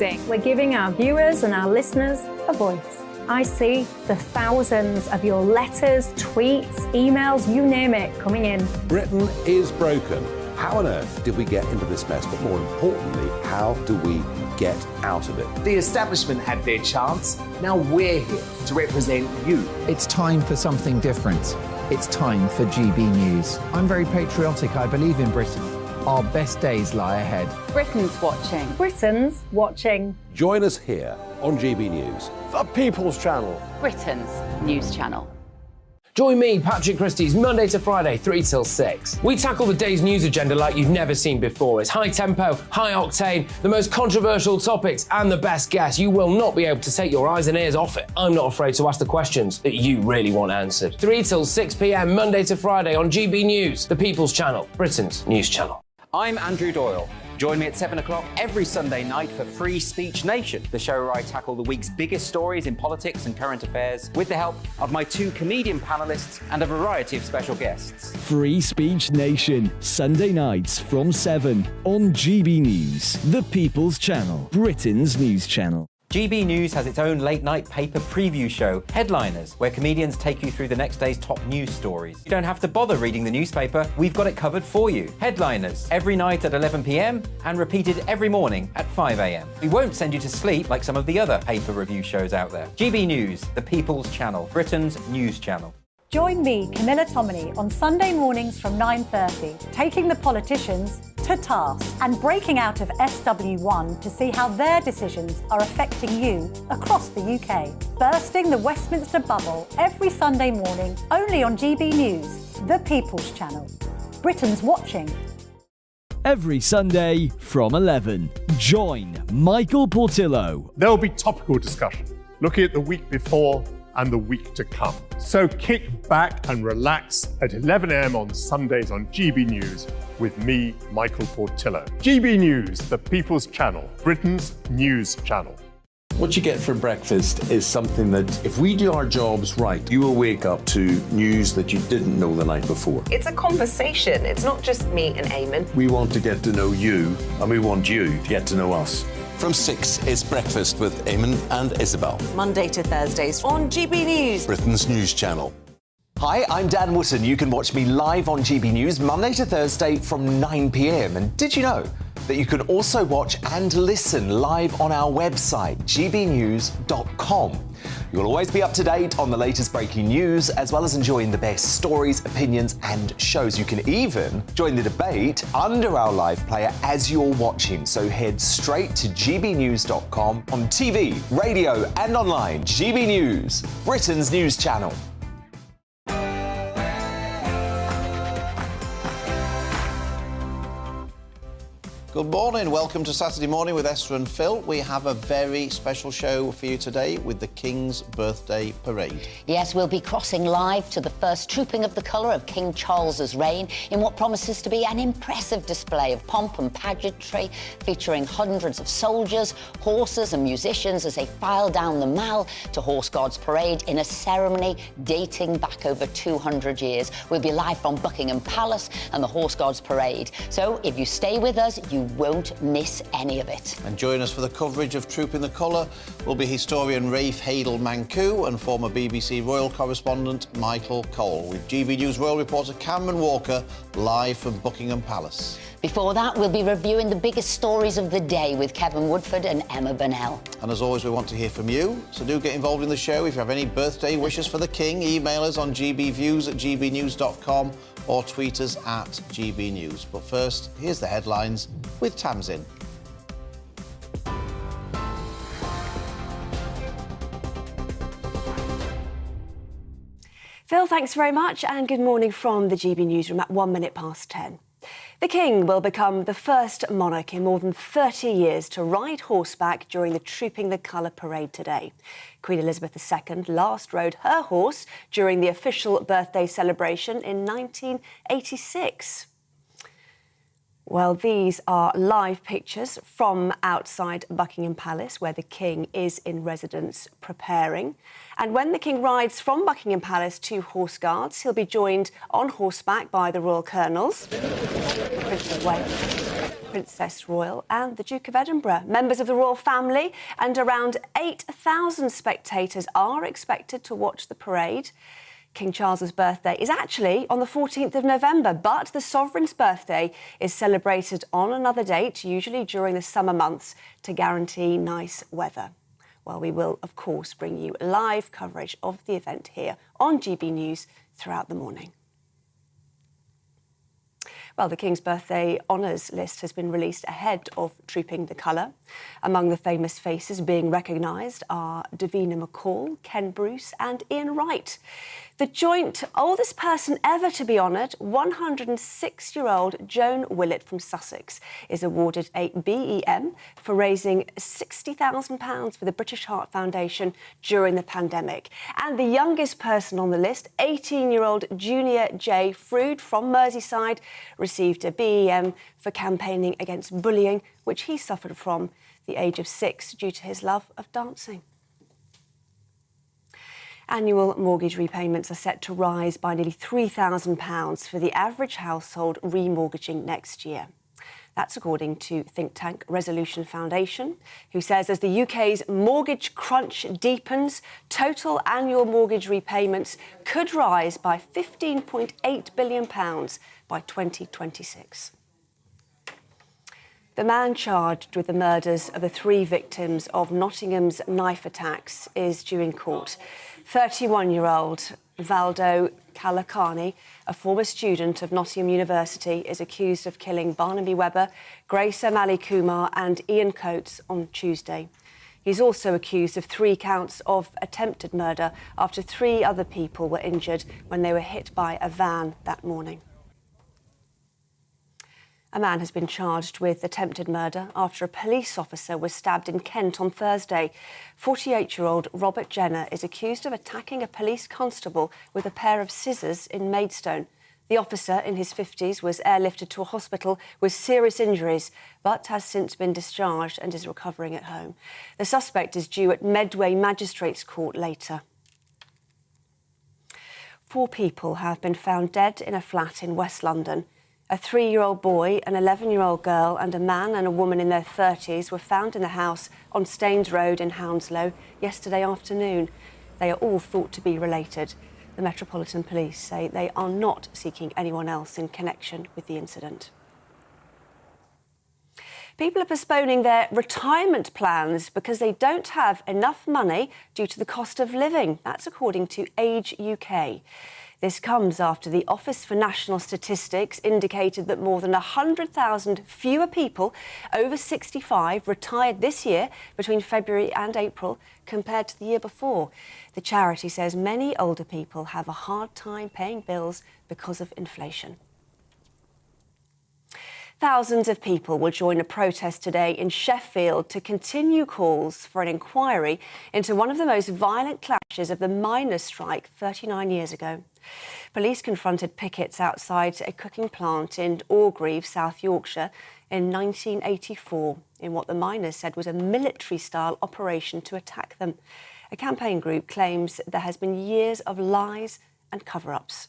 amazing. We're giving our viewers and our listeners a voice. I see the thousands of your letters, tweets, emails, you name it, coming in. Britain is broken. How on earth did we get into this mess? But more importantly, how do we get out of it? The establishment had their chance. Now we're here to represent you. It's time for something different. It's time for GB News. I'm very patriotic. I believe in Britain. Our best days lie ahead. Britain's watching. Britain's watching. Join us here on GB News. The People's Channel. Britain's news channel. Join me, Patrick Christie's, Monday to Friday, 3 till 6. We tackle the day's news agenda like you've never seen before. It's high tempo, high octane, the most controversial topics and the best guests. You will not be able to take your eyes and ears off it. I'm not afraid to ask the questions that you really want answered. 3 till 6 p.m, Monday to Friday on GB News, the People's Channel, Britain's news channel. I'm Andrew Doyle. Join me at 7 o'clock every Sunday night for Free Speech Nation, the show where I tackle the week's biggest stories in politics and current affairs with the help of my 2 comedian panellists and a variety of special guests. Free Speech Nation, Sunday nights from 7 on GB News, the People's Channel, Britain's news channel. GB News has its own late-night paper preview show, Headliners, where comedians take you through the next day's top news stories. You don't have to bother reading the newspaper, we've got it covered for you. Headliners, every night at 11 p.m, and repeated every morning at 5 a.m. We won't send you to sleep like some of the other paper review shows out there. GB News, the People's Channel, Britain's news channel. Join me, Camilla Tominey, on Sunday mornings from 9:30, taking the politicians to task and breaking out of SW1 to see how their decisions are affecting you across the UK. Bursting the Westminster bubble every Sunday morning, only on GB News, the People's Channel. Britain's watching. Every Sunday from 11, join Michael Portillo. There will be topical discussion, looking at the week before and the week to come. So kick back and relax at 11 a.m. on Sundays on GB News with me, Michael Portillo. GB News, the People's Channel, Britain's news channel. What you get for breakfast is something that, if we do our jobs right, you will wake up to news that you didn't know the night before. It's a conversation. It's not just me and Eamon. We want to get to know you, and we want you to get to know us. From 6, it's Breakfast with Eamon and Isabel. Monday to Thursdays on GB News, Britain's news channel. Hi, I'm Dan Wootton. You can watch me live on GB News Monday to Thursday from 9 p.m. And did you know that you can also watch and listen live on our website, gbnews.com. You'll always be up to date on the latest breaking news, as well as enjoying the best stories, opinions and shows. You can even join the debate under our live player as you're watching. So head straight to gbnews.com on TV, radio and online. GB News, Britain's news channel. Good morning, welcome to Saturday Morning with Esther and Phil. We have a very special show for you today with the King's Birthday Parade. Yes, we'll be crossing live to the first trooping of the colour of King Charles's reign in what promises to be an impressive display of pomp and pageantry, featuring hundreds of soldiers, horses and musicians as they file down the Mall to Horse Guards Parade in a ceremony dating back over 200 years. We'll be live from Buckingham Palace and the Horse Guards Parade. So if you stay with us, you won't miss any of it. And join us for the coverage of Trooping the Colour will be historian Rafe Hadel-Mancu and former BBC royal correspondent Michael Cole, with GB News royal reporter Cameron Walker live from Buckingham Palace. Before that, we'll be reviewing the biggest stories of the day with Kevin Woodford and Emma Burnell. And as always, we want to hear from you, so do get involved in the show. If you have any birthday wishes for the King, email us on gbviews@gbnews.com or tweet us at gbnews. But first, here's the headlines with Tamsin. Phil, thanks very much, and good morning from the GB Newsroom at 1 minute past 10. The King will become the first monarch in more than 30 years to ride horseback during the Trooping the Colour parade today. Queen Elizabeth II last rode her horse during the official birthday celebration in 1986. Well, these are live pictures from outside Buckingham Palace, where the King is in residence preparing. And when the King rides from Buckingham Palace to Horse Guards, he'll be joined on horseback by the Royal Colonels, the Prince of Wales, Princess Royal and the Duke of Edinburgh. Members of the royal family and around 8,000 spectators are expected to watch the parade. King Charles's birthday is actually on the 14th of November, but the sovereign's birthday is celebrated on another date, usually during the summer months, to guarantee nice weather. Well, we will, of course, bring you live coverage of the event here on GB News throughout the morning. Well, the King's birthday honours list has been released ahead of Trooping the Colour. Among the famous faces being recognised are Davina McCall, Ken Bruce and Ian Wright. The joint oldest person ever to be honoured, 106-year-old Joan Willett from Sussex, is awarded a BEM for raising £60,000 for the British Heart Foundation during the pandemic. And the youngest person on the list, 18-year-old Junior J. Frood from Merseyside, received a BEM for campaigning against bullying, which he suffered from the age of 6 due to his love of dancing. Annual mortgage repayments are set to rise by nearly £3,000 for the average household remortgaging next year. That's according to think tank Resolution Foundation, who says as the UK's mortgage crunch deepens, total annual mortgage repayments could rise by £15.8 billion by 2026. The man charged with the murders of the 3 victims of Nottingham's knife attacks is due in court. 31-year-old Valdo Kalakani, a former student of Nottingham University, is accused of killing Barnaby Webber, Grace O'Malley Kumar and Ian Coates on Tuesday. He's also accused of 3 counts of attempted murder after 3 other people were injured when they were hit by a van that morning. A man has been charged with attempted murder after a police officer was stabbed in Kent on Thursday. 48-year-old Robert Jenner is accused of attacking a police constable with a pair of scissors in Maidstone. The officer, in his 50s, was airlifted to a hospital with serious injuries, but has since been discharged and is recovering at home. The suspect is due at Medway Magistrates Court later. 4 people have been found dead in a flat in West London. A 3-year-old boy, an 11-year-old girl and a man and a woman in their 30s were found in the house on Staines Road in Hounslow yesterday afternoon. They are all thought to be related. The Metropolitan Police say they are not seeking anyone else in connection with the incident. People are postponing their retirement plans because they don't have enough money due to the cost of living. That's according to Age UK. This comes after the Office for National Statistics indicated that more than 100,000 fewer people over 65 retired this year between February and April compared to the year before. The charity says many older people have a hard time paying bills because of inflation. Thousands of people will join a protest today in Sheffield to continue calls for an inquiry into one of the most violent clashes of the miners' strike 39 years ago. Police confronted pickets outside a cooking plant in Orgreave, South Yorkshire, in 1984 in what the miners said was a military-style operation to attack them. A campaign group claims there has been years of lies and cover-ups.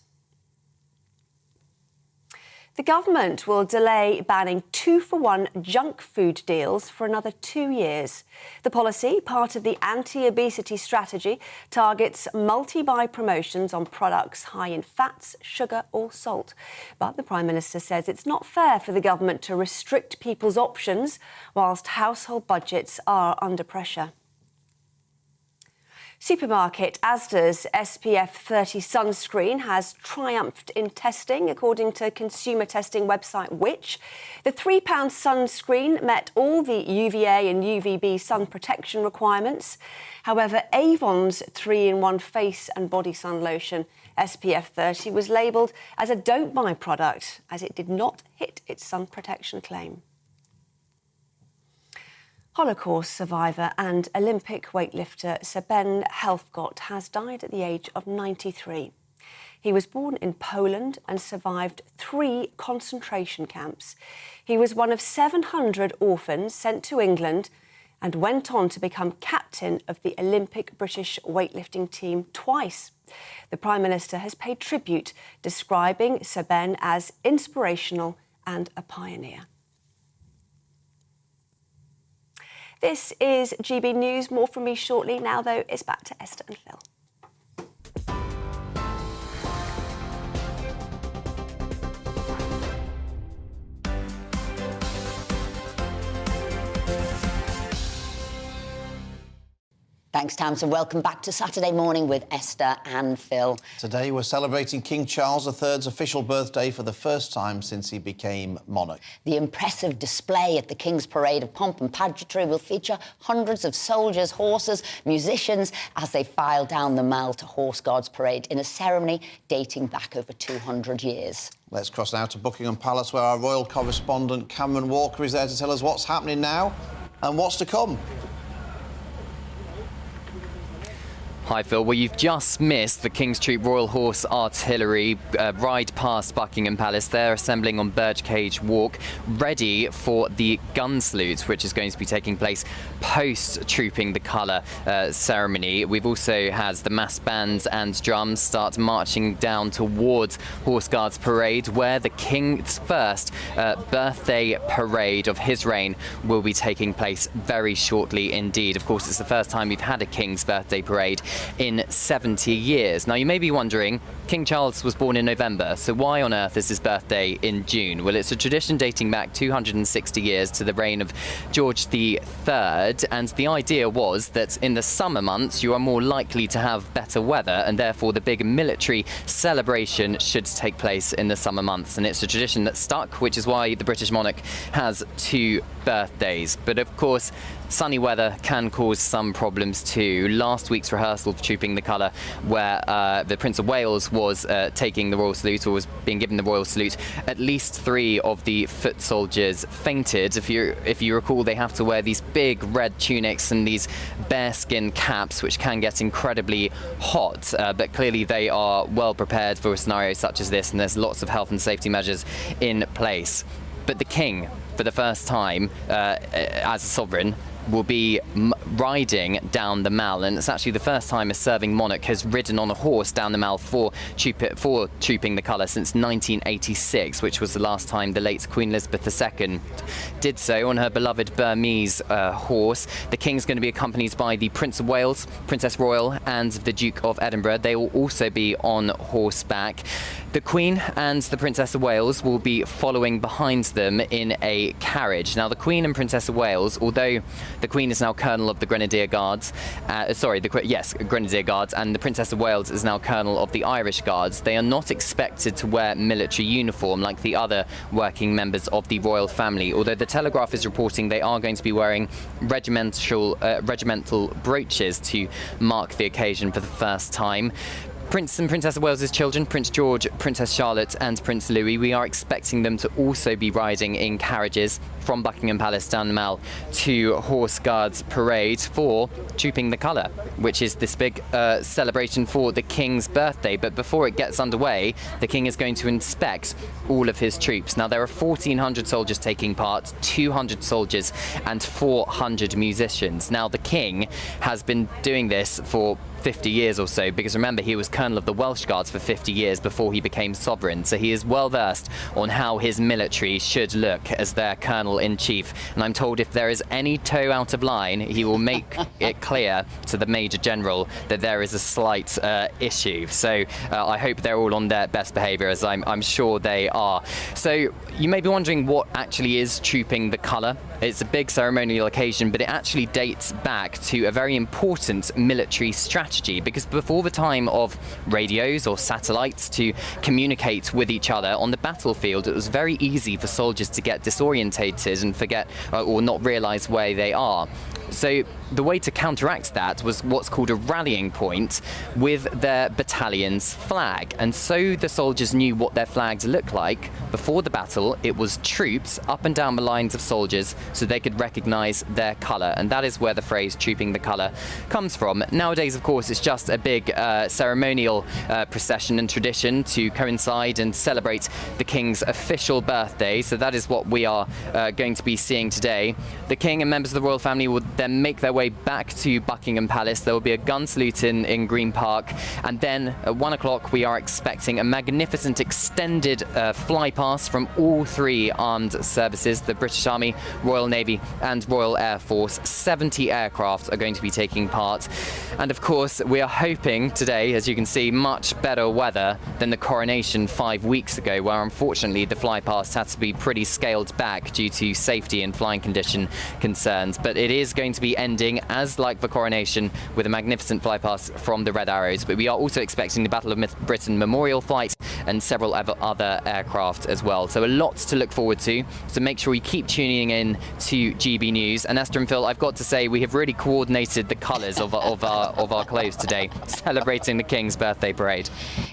The government will delay banning 2-for-1 junk food deals for another 2 years. The policy, part of the anti-obesity strategy, targets multi-buy promotions on products high in fats, sugar or salt. But the Prime Minister says it's not fair for the government to restrict people's options whilst household budgets are under pressure. Supermarket Asda's SPF 30 sunscreen has triumphed in testing, according to consumer testing website Which. The £3 sunscreen met all the UVA and UVB sun protection requirements. However, Avon's 3-in-1 face and body sun lotion SPF 30 was labelled as a don't buy product, as it did not hit its sun protection claim. Holocaust survivor and Olympic weightlifter Seben Helfgott has died at the age of 93. He was born in Poland and survived 3 concentration camps. He was one of 700 orphans sent to England and went on to become captain of the Olympic British weightlifting team twice. The Prime Minister has paid tribute, describing Sir Ben as inspirational and a pioneer. This is GB News. More from me shortly. Now, though, it's back to Esther and Phil. Thanks, Tamsin. Welcome back to Saturday Morning with Esther and Phil. Today we're celebrating King Charles III's official birthday for the first time since he became monarch. The impressive display at the King's Parade of Pomp and Pageantry will feature hundreds of soldiers, horses, musicians as they file down the Mall to Horse Guards Parade in a ceremony dating back over 200 years. Let's cross now to Buckingham Palace, where our royal correspondent Cameron Walker is there to tell us what's happening now and what's to come. Hi, Phil. Well, you've just missed the King's Troop Royal Horse Artillery ride past Buckingham Palace. They're assembling on Birdcage Walk, ready for the gun salute, which is going to be taking place post-Trooping the Colour ceremony. We've also had the massed bands and drums start marching down towards Horse Guards Parade, where the King's first birthday parade of his reign will be taking place very shortly indeed. Of course, it's the first time we've had a King's birthday parade in 70 years. Now, you may be wondering, King Charles was born in November, so why on earth is his birthday in June? Well, it's a tradition dating back 260 years to the reign of George III, and the idea was that in the summer months you are more likely to have better weather, and therefore the big military celebration should take place in the summer months. And it's a tradition that stuck, which is why the British monarch has 2 birthdays. But of course, sunny weather can cause some problems too. Last week's rehearsal for Trooping the Colour, where the Prince of Wales was taking the royal salute, or was being given the royal salute, at least 3 of the foot soldiers fainted. If you recall, they have to wear these big red tunics and these bearskin caps, which can get incredibly hot. But clearly they are well prepared for a scenario such as this, and there's lots of health and safety measures in place. But the King, for the first time as a sovereign, will be riding down the Mall, and it's actually the first time a serving monarch has ridden on a horse down the Mall for Trooping the Colour since 1986, which was the last time the late Queen Elizabeth II did so on her beloved Burmese horse. The King's going to be accompanied by the Prince of Wales, Princess Royal, and the Duke of Edinburgh. They will also be on horseback. The Queen and the Princess of Wales will be following behind them in a carriage. Now, the Queen and Princess of Wales, although the Queen is now Colonel of the Grenadier Guards, Grenadier Guards, and the Princess of Wales is now Colonel of the Irish Guards, they are not expected to wear military uniform like the other working members of the royal family, although the Telegraph is reporting they are going to be wearing regimental brooches to mark the occasion for the first time. Prince and Princess of Wales' children, Prince George, Princess Charlotte and Prince Louis, we are expecting them to also be riding in carriages from Buckingham Palace down the Mall to Horse Guards Parade for Trooping the Colour, which is this big celebration for the King's birthday. But before it gets underway, the King is going to inspect all of his troops. Now, there are 1,400 soldiers taking part, 200 soldiers and 400 musicians. Now, the King has been doing this for 50 years or so, because remember, he was Colonel of the Welsh Guards for 50 years before he became sovereign, so he is well versed on how his military should look as their Colonel-in-Chief. And I'm told if there is any toe out of line, he will make it clear to the Major General that there is a slight issue. So I hope they're all on their best behaviour, as I'm sure they are. So you may be wondering what actually is Trooping the Colour. It's a big ceremonial occasion, but it actually dates back to a very important military strategy, because before the time of radios or satellites to communicate with each other on the battlefield, it was very easy for soldiers to get disorientated and forget or not realise where they are. So the way to counteract that was what's called a rallying point with their battalion's flag. And so the soldiers knew what their flags looked like. Before the battle, it was troops up and down the lines of soldiers so they could recognize their colour. And that is where the phrase trooping the colour comes from. Nowadays, of course, it's just a big ceremonial procession and tradition to coincide and celebrate the King's official birthday. So that is what we are going to be seeing today. The King and members of the royal family will then make their way back to Buckingham Palace. There will be a gun salute in Green Park. And then at 1 o'clock, we are expecting a magnificent extended flypast from all three armed services, the British Army, Royal Navy and Royal Air Force. 70 aircraft are going to be taking part. And of course, we are hoping today, as you can see, much better weather than the coronation 5 weeks ago, where unfortunately the flypast had to be pretty scaled back due to safety and flying condition concerns. But it is going to be ending, as like the coronation, with a magnificent flypast from the Red Arrows. But we are also expecting the Battle of Britain memorial flight and several other aircraft as well. So a lot to look forward to. So make sure you keep tuning in to GB News. And Esther and Phil, I've got to say, we have really coordinated the colours of our clothes today, celebrating the King's birthday parade.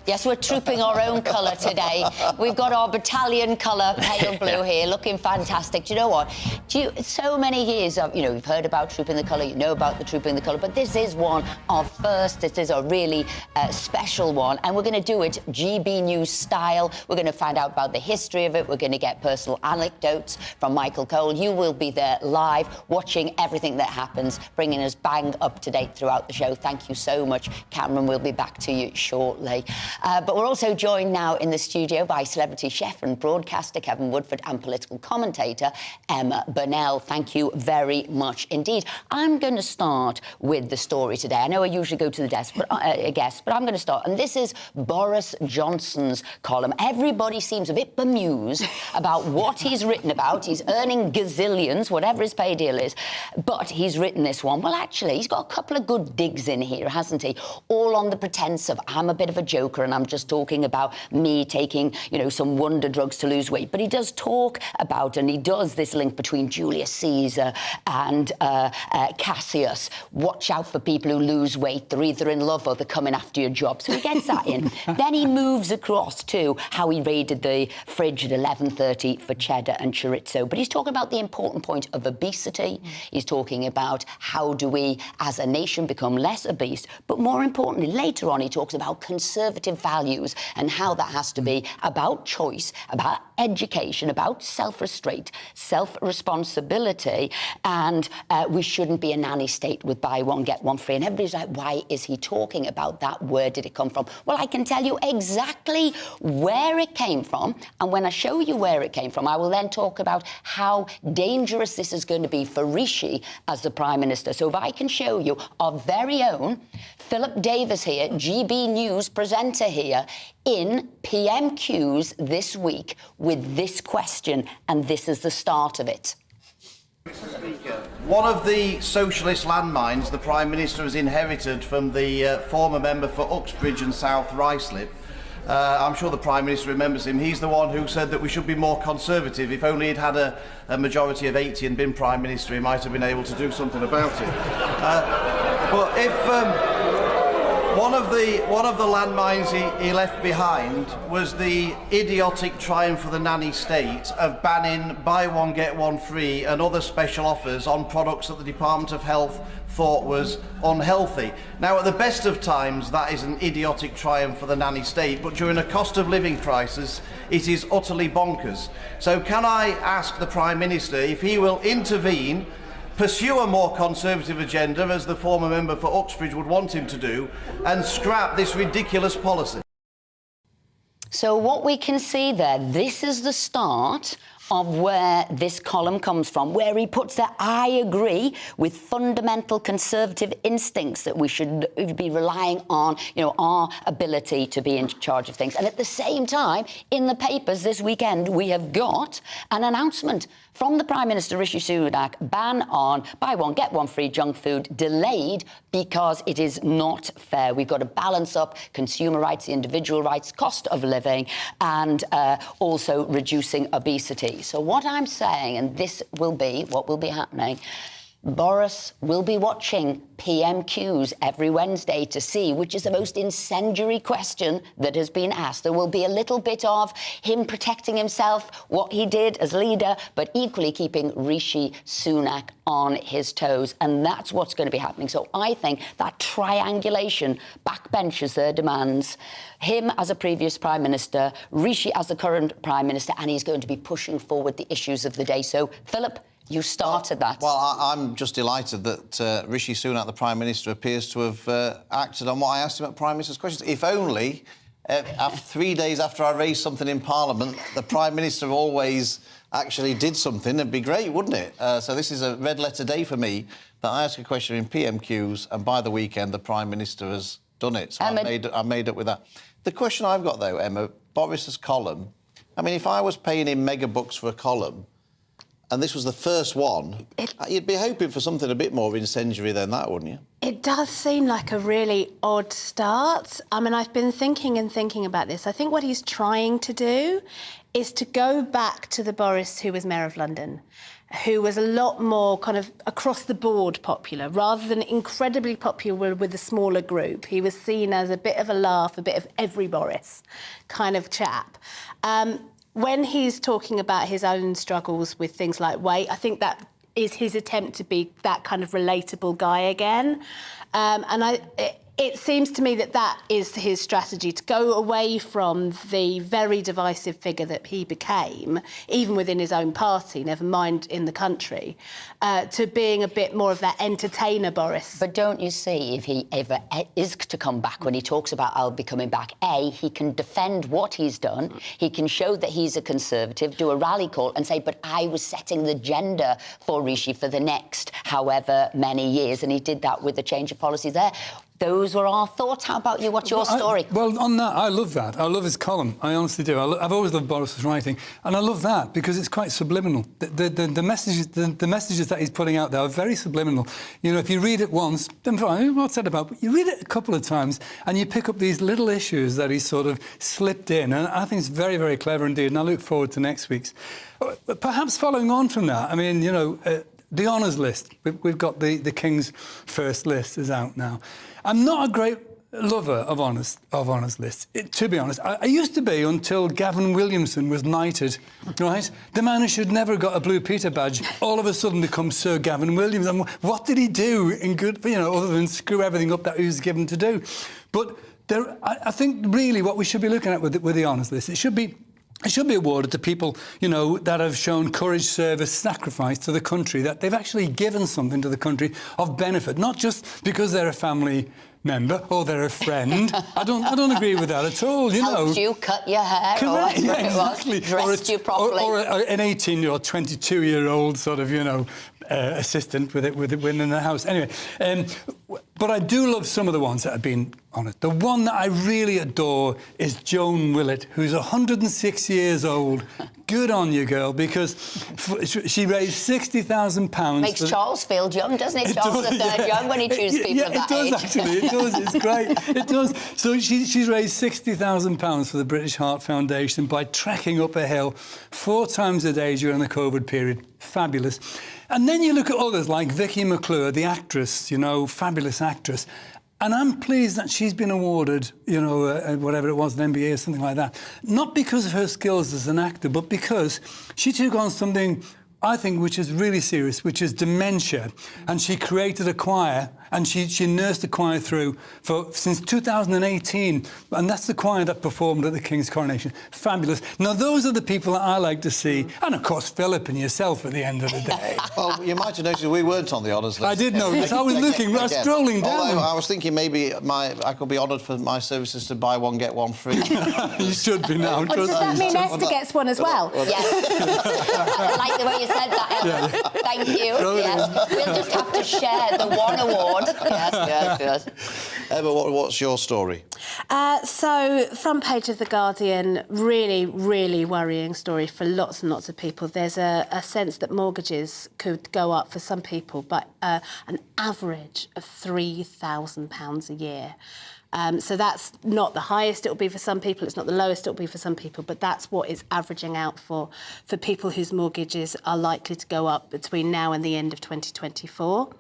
Yes, we're trooping our own colour today. We've got our battalion colour, pale blue here, looking fantastic. Do you know what? So many years of, you've heard about trooping the colour, you know about the trooping the colour, but this is one of first. This is a really special one, and we're going to do it GB News style. We're going to find out about the history of it. We're going to get personal anecdotes from Michael Cole. You will be there live, watching everything that happens, bringing us bang up to date throughout the show. Thank you so much, Cameron. We'll be back to you shortly. But we're also joined now in the studio by celebrity chef and broadcaster Kevin Woodford and political commentator Emma Burnell. Thank you very much indeed. I'm going to start with the story today. I know I usually go to the desk, but I'm going to start. And this is Boris Johnson's column. Everybody seems a bit bemused about what he's written about. He's earning gazillions, whatever his pay deal is, but he's written this one. Well, actually, he's got a couple of good digs in here, hasn't he? All on the pretense of I'm a bit of a joker and I'm just talking about me taking, some wonder drugs to lose weight. But he does talk about, and he does this link between Julius Caesar and Cassius. Watch out for people who lose weight. They're either in love or they're coming after your job. So he gets that in. Then he moves across to how he raided the fridge at 11:30 for cheddar and chorizo. But he's talking about the important point of obesity. He's talking about how do we, as a nation, become less obese. But more importantly, later on, he talks about conservative values and how that has to be about choice, about education, about self-restraint, self-responsibility, and we shouldn't be a nanny state with buy one, get one free. And everybody's like, why is he talking about that? Where did it come from? Well, I can tell you exactly where it came from. And when I show you where it came from, I will then talk about how dangerous this is going to be for Rishi as the Prime Minister. So if I can show you our very own Philip Davis here, GB News presenter here, in PMQs this week with this question, and this is the start of it. One of the socialist landmines the Prime Minister has inherited from the former member for Uxbridge and South Ruislip. I'm sure the Prime Minister remembers him. He's the one who said that we should be more conservative. If only he'd had a majority of 80 and been Prime Minister, he might have been able to do something about it. But if one of the landmines he left behind was the idiotic triumph of the nanny state of banning buy one get one free and other special offers on products that the Department of Health thought was unhealthy. Now, at the best of times, that is an idiotic triumph for the nanny state, but during a cost of living crisis, it is utterly bonkers. So can I ask the Prime Minister if he will intervene, pursue a more conservative agenda, as the former member for Uxbridge would want him to do, and scrap this ridiculous policy? So what we can see there, this is the start of where this column comes from, where he puts that I agree with fundamental conservative instincts that we should be relying on, our ability to be in charge of things. And at the same time, in the papers this weekend, we have got an announcement from the Prime Minister, Rishi Sunak, ban on buy one, get one free junk food delayed because it is not fair. We've got to balance up consumer rights, the individual rights, cost of living, and also reducing obesity. So what I'm saying, and this will be what will be happening, Boris will be watching PMQs every Wednesday to see which is the most incendiary question that has been asked. There will be a little bit of him protecting himself, what he did as leader, but equally keeping Rishi Sunak on his toes. And that's what's going to be happening. So I think that triangulation backbenches their demands. Him as a previous Prime Minister, Rishi as the current Prime Minister, and he's going to be pushing forward the issues of the day. So, Philip, you started that. Well, I'm just delighted that Rishi Sunak, the Prime Minister, appears to have acted on what I asked him at Prime Minister's questions. If only, 3 days after I raised something in Parliament, the Prime Minister always actually did something. It'd be great, wouldn't it? So this is a red-letter day for me, that I ask a question in PMQs, and by the weekend, the Prime Minister has done it. So I made up with that. The question I've got, though, Emma, Boris's column, I mean, if I was paying him mega bucks for a column, and this was the first one, you'd be hoping for something a bit more incendiary than that, wouldn't you? It does seem like a really odd start. I mean, I've been thinking about this. I think what he's trying to do is to go back to the Boris who was Mayor of London, who was a lot more kind of across-the-board popular, rather than incredibly popular with a smaller group. He was seen as a bit of a laugh, a bit of every Boris kind of chap. When he's talking about his own struggles with things like weight, I think that is his attempt to be that kind of relatable guy again. It seems to me that that is his strategy, to go away from the very divisive figure that he became, even within his own party, never mind in the country, to being a bit more of that entertainer Boris. But don't you see, if he ever is to come back, when he talks about I'll be coming back, he can defend what he's done, he can show that he's a Conservative, do a rally call and say, but I was setting the agenda for Rishi for the next however many years, and he did that with the change of policy there. Those were our thoughts. How about you? What's your story? Well, on that, I love that. I love his column. I honestly do. I've always loved Boris's writing, and I love that because it's quite subliminal. The messages that he's putting out there are very subliminal. You know, if you read it once, then fine, what's that about? But you read it a couple of times, and you pick up these little issues that he's sort of slipped in, and I think it's very, very clever indeed. And I look forward to next week's. Perhaps following on from that, I mean, you know. The honours list. We've got the King's First List is out now. I'm not a great lover of honours lists, to be honest. I used to be until Gavin Williamson was knighted, right? The man who should never have got a Blue Peter badge all of a sudden becomes Sir Gavin Williamson. What did he do in good, you know, other than screw everything up that he was given to do? But I think really what we should be looking at with the honours list, it should be awarded to people, you know, that have shown courage, service, sacrifice to the country, that they've actually given something to the country of benefit, not just because they're a family member or they're a friend. I don't agree with that at all, you know. Helped you cut your hair, correct, or yeah, exactly. dressed you properly. Or an 18-year-old, 22-year-old sort of, you know, assistant within the house. Anyway, but I do love some of the ones that have been on it. The one that I really adore is Joan Willett, who's 106 years old. Good on you, girl, because she raised £60,000. Makes Charles feel young, doesn't it? Charles III young when he chooses people of that age. It does, actually. It does. It's great. It does. So she's raised £60,000 for the British Heart Foundation by trekking up a hill 4 times a day during the COVID period. Fabulous. And then you look at others like Vicky McClure, the actress, you know, fabulous actress. And I'm pleased that she's been awarded, you know, whatever it was, an MBA or something like that. Not because of her skills as an actor, but because she took on something, I think, which is really serious, which is dementia. And she created a choir, and she nursed the choir through since 2018. And that's the choir that performed at the King's coronation. Fabulous. Now, those are the people that I like to see. And, of course, Philip and yourself at the end of the day. Well, you might have noticed we weren't on the honours list. I did notice. I was looking, I was strolling down. Although I was thinking maybe I could be honoured for my services to buy one, get one free. You should be now. Does that mean Esther gets one as well? Yes. I like the way you said that, Ellen. Yeah. Thank you. Yes. We'll just have to share the one award. Yes. Emma, what's your story? So, front page of The Guardian, really, really worrying story for lots and lots of people. There's a sense that mortgages could go up for some people, but an average of £3,000 a year. So that's not the highest it'll be for some people, it's not the lowest it'll be for some people, but that's what it's averaging out for people whose mortgages are likely to go up between now and the end of 2024.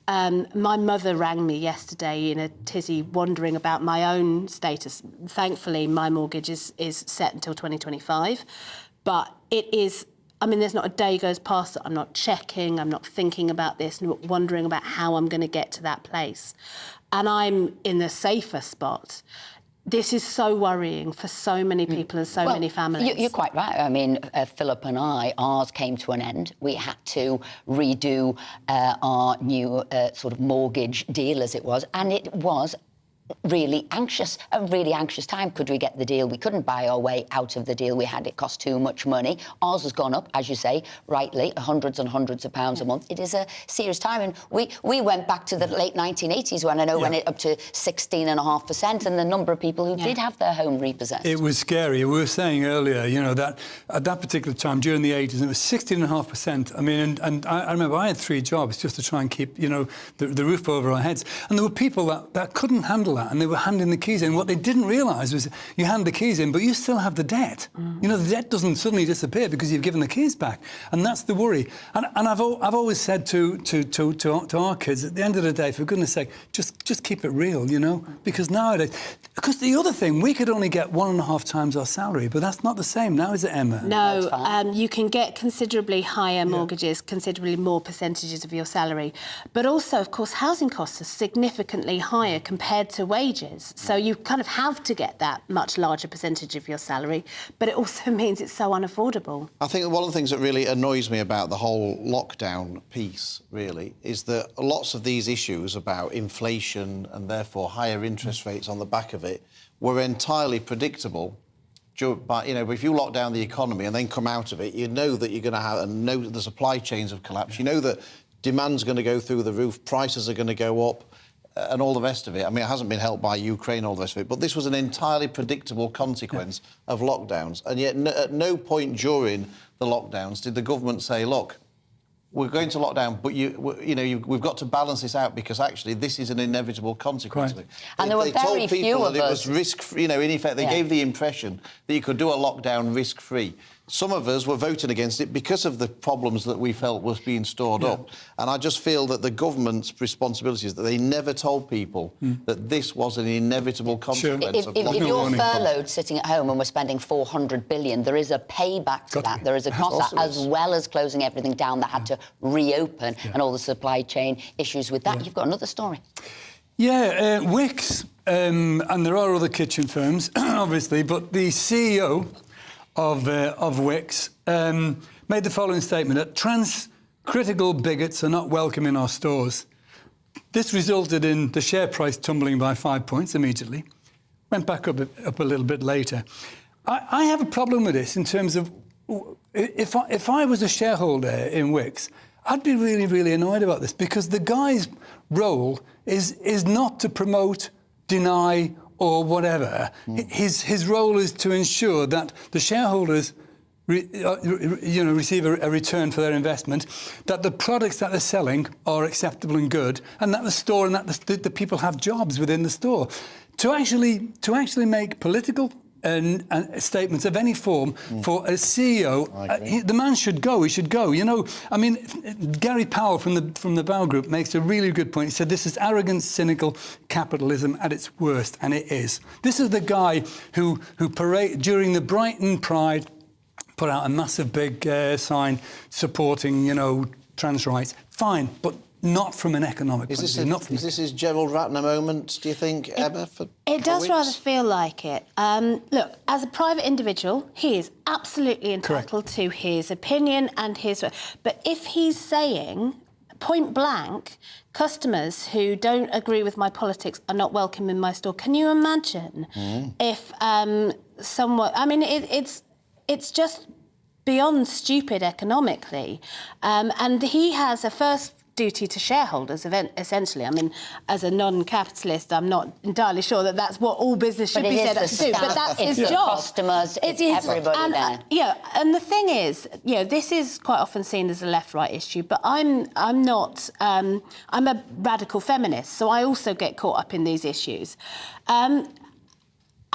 My mother rang me yesterday in a tizzy, wondering about my own status. Thankfully, my mortgage is set until 2025, but it is... I mean, there's not a day goes past that I'm not checking, I'm not thinking about this, not wondering about how I'm going to get to that place. And I'm in the safer spot. This is so worrying for so many people and so many families. You're quite right. I mean, Philip and ours came to an end. We had to redo our new sort of mortgage deal, as it was, and it was a really anxious time. Could we get the deal? We couldn't buy our way out of the deal we had. It cost too much money. Ours has gone up, as you say, rightly, hundreds and hundreds of pounds a month. It is a serious time. And we went back to the late 1980s when I know went up to 16.5%, and the number of people who did have their home repossessed. It was scary. We were saying earlier, you know, that at that particular time, during the 80s, it was 16.5%. I mean, and I remember I had 3 jobs just to try and keep, you know, the roof over our heads. And there were people that couldn't handle that, and they were handing the keys in. What they didn't realise was you hand the keys in, but you still have the debt. You know, the debt doesn't suddenly disappear because you've given the keys back, and that's the worry. And I've always said to our kids, at the end of the day, for goodness sake, just keep it real, you know, because nowadays, because the other thing, we could only get 1.5 times our salary, but that's not the same now, is it, Emma? No, you can get considerably higher mortgages, considerably more percentages of your salary, but also, of course, housing costs are significantly higher compared to wages. So you kind of have to get that much larger percentage of your salary, but it also means it's so unaffordable. I think one of the things that really annoys me about the whole lockdown piece, really, is that lots of these issues about inflation and therefore higher interest rates on the back of it were entirely predictable. But, you know, if you lock down the economy and then come out of it, you know that you're going to have the supply chains have collapsed. You know that demand's going to go through the roof, prices are going to go up, and all the rest of it. I mean, it hasn't been helped by Ukraine, all the rest of it, but this was an entirely predictable consequence of lockdowns. And yet, at no point during the lockdowns did the government say, look, we're going to lock down, but we've got to balance this out because actually this is an inevitable consequence of it. And there were very few of us. It was risk-free. You know, in effect, they gave the impression that you could do a lockdown risk-free. Some of us were voting against it because of the problems that we felt was being stored up. And I just feel that the government's responsibility is that they never told people that this was an inevitable consequence of lockdown. If you're furloughed sitting at home and we're spending 400 billion, there is a payback to that. There is a cost to that, as well as closing everything down that had to reopen and all the supply chain issues with that. You've got another story. Yeah, Wix, and there are other kitchen firms, obviously, but the CEO of Wix made the following statement, that trans-critical bigots are not welcome in our stores. This resulted in the share price tumbling by 5 points immediately, went back up a little bit later. I have a problem with this in terms of, if I was a shareholder in Wix, I'd be really, really annoyed about this, because the guy's role is not to promote, deny, or whatever. His role is to ensure that the shareholders receive a return for their investment, that the products that they're selling are acceptable and good, and that the store and that the people have jobs within the store. To actually make political and statements of any form for a CEO, the man should go. He should go. You know, I mean, Gary Powell from the Bow Group makes a really good point. He said this is arrogant, cynical capitalism at its worst, and it is. This is the guy who during the Brighton Pride put out a massive big sign supporting, you know, trans rights. Fine, but not from an economic point of view. Is this his Gerald Ratner moment, do you think, Emma? It does rather feel like it. Look, as a private individual, he is absolutely entitled to his opinion and his... But if he's saying, point blank, customers who don't agree with my politics are not welcome in my store, can you imagine if someone... I mean, it's just beyond stupid economically. And he has a first duty to shareholders, essentially. I mean, as a non-capitalist, I'm not entirely sure that that's what all business should be set up to do. But that's his job. Customers, it's everybody there. Yeah, and the thing is, this is quite often seen as a left-right issue, but I'm not. I'm a radical feminist, so I also get caught up in these issues.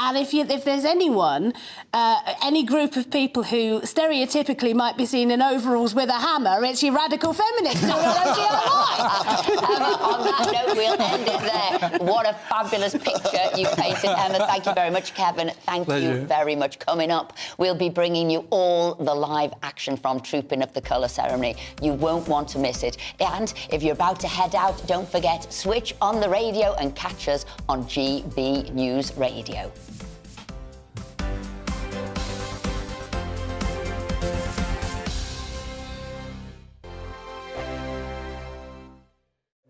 And if there's anyone, any group of people who stereotypically might be seen in overalls with a hammer, it's your radical feminists doing Emma, on that note, we'll end it there. What a fabulous picture you painted, Emma. Thank you very much, Kevin. Thank you very much. Coming up, we'll be bringing you all the live action from Trooping of the Colour ceremony. You won't want to miss it. And if you're about to head out, don't forget, switch on the radio and catch us on GB News Radio.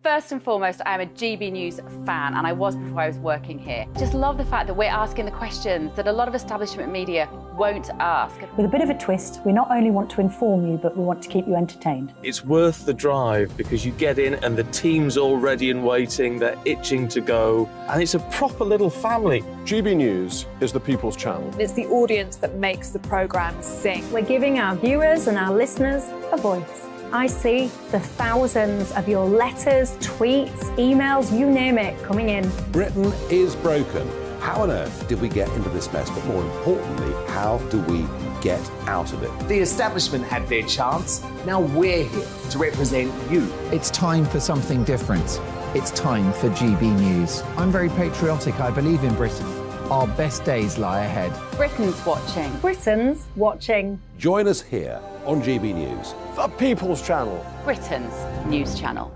First and foremost, I'm a GB News fan, and I was before I was working here. Just love the fact that we're asking the questions that a lot of establishment media won't ask. With a bit of a twist, we not only want to inform you, but we want to keep you entertained. It's worth the drive because you get in and the team's all ready and waiting, they're itching to go, and it's a proper little family. GB News is the People's Channel. It's the audience that makes the programme sing. We're giving our viewers and our listeners a voice. I see the thousands of your letters, tweets, emails, you name it, coming in. Britain is broken. How on earth did we get into this mess? But more importantly, how do we get out of it? The establishment had their chance. Now we're here to represent you. It's time for something different. It's time for GB News. I'm very patriotic. I believe in Britain. Our best days lie ahead. Britain's watching. Britain's watching. Join us here on GB News. The People's Channel. Britain's news channel.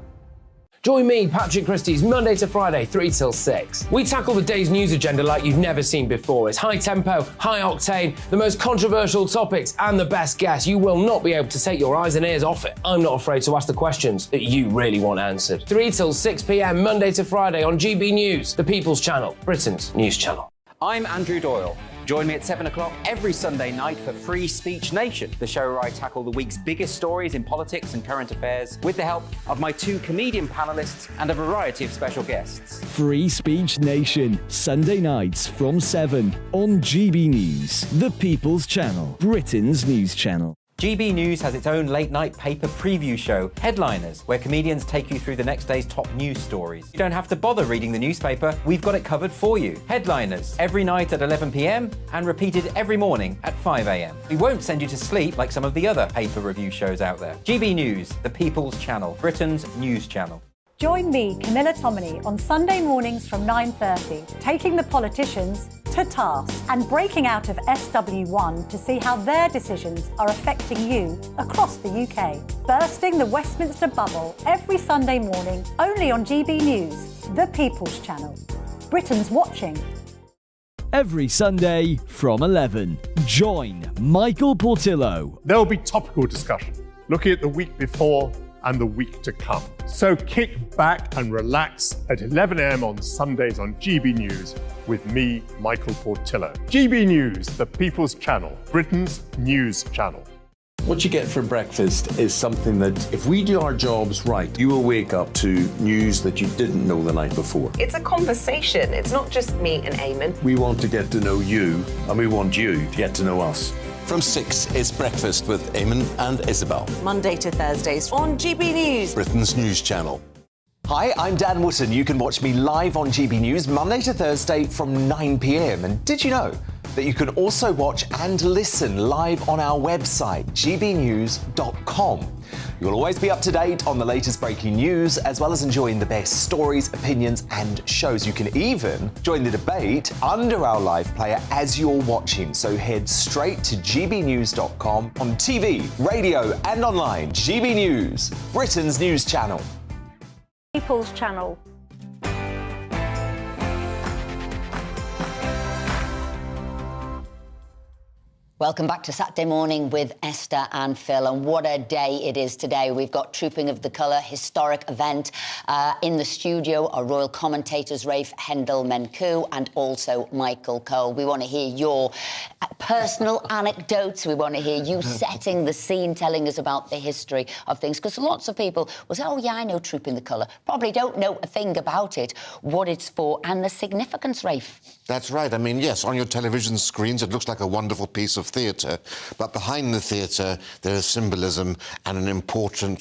Join me, Patrick Christie's, Monday to Friday, 3 till 6. We tackle the day's news agenda like you've never seen before. It's high tempo, high octane, the most controversial topics, and the best guests. You will not be able to take your eyes and ears off it. I'm not afraid to ask the questions that you really want answered. 3 till 6 p.m, Monday to Friday on GB News, the People's Channel, Britain's news channel. I'm Andrew Doyle. Join me at 7 o'clock every Sunday night for Free Speech Nation, the show where I tackle the week's biggest stories in politics and current affairs with the help of my 2 comedian panellists and a variety of special guests. Free Speech Nation, Sunday nights from 7 on GB News, the People's Channel, Britain's news channel. GB News has its own late-night paper preview show, Headliners, where comedians take you through the next day's top news stories. You don't have to bother reading the newspaper, we've got it covered for you. Headliners, every night at 11 p.m. and repeated every morning at 5 a.m. We won't send you to sleep like some of the other paper review shows out there. GB News, the People's Channel, Britain's news channel. Join me, Camilla Tominey, on Sunday mornings from 9:30, taking the politicians to task and breaking out of SW1 to see how their decisions are affecting you across the UK. Bursting the Westminster bubble every Sunday morning, only on GB News, the People's Channel. Britain's watching. Every Sunday from 11, join Michael Portillo. There will be topical discussion, looking at the week before and the week to come. So kick back and relax at 11 a.m. on Sundays on GB News with me, Michael Portillo. GB News, the People's Channel, Britain's news channel. What you get for breakfast is something that, if we do our jobs right, you will wake up to news that you didn't know the night before. It's a conversation. It's not just me and Eamon. We want to get to know you, and we want you to get to know us. From 6, it's Breakfast with Eamon and Isabel. Monday to Thursdays on GB News, Britain's news channel. Hi, I'm Dan Wootton. You can watch me live on GB News Monday to Thursday from 9 p.m. And did you know that you can also watch and listen live on our website, gbnews.com. You'll always be up to date on the latest breaking news, as well as enjoying the best stories, opinions and shows. You can even join the debate under our live player as you're watching. So head straight to gbnews.com on TV, radio and online. GB News, Britain's news channel. People's Channel. Welcome back to Saturday Morning with Esther and Phil, and what a day it is today. We've got Trooping of the Colour, historic event. In the studio are royal commentators Rafe Hendel-Menkou and also Michael Cole. We want to hear your personal anecdotes. We want to hear you setting the scene, telling us about the history of things, because lots of people will say, oh yeah, I know Trooping the Colour, probably don't know a thing about it, what it's for and the significance, Rafe. That's right. I mean, yes, on your television screens it looks like a wonderful piece of theatre, but behind the theatre there is symbolism and an important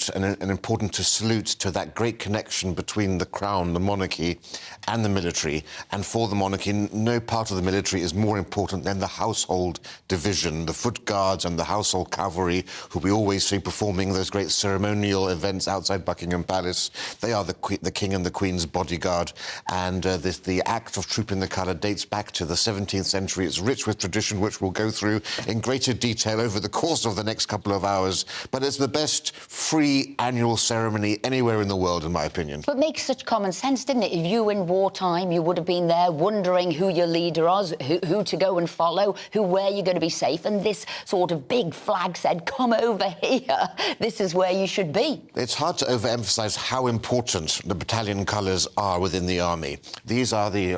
to salute to that great connection between the crown, the monarchy, and the military. And for the monarchy, no part of the military is more important than the household division, the foot guards and the household cavalry, who we always see performing those great ceremonial events outside Buckingham Palace. They are the king and the queen's bodyguard, and the act of Trooping the Colour dates back to the 17th century. It's rich with tradition, which we'll go through in greater detail over the course of the next couple of hours. But it's the best free annual ceremony anywhere in the world, in my opinion. But it makes such common sense, didn't it? If you in wartime, you would have been there wondering who your leader was, who to go and follow, where you're going to be safe, and this sort of big flag said, come over here, this is where you should be. It's hard to overemphasise how important the battalion colours are within the army. These are the...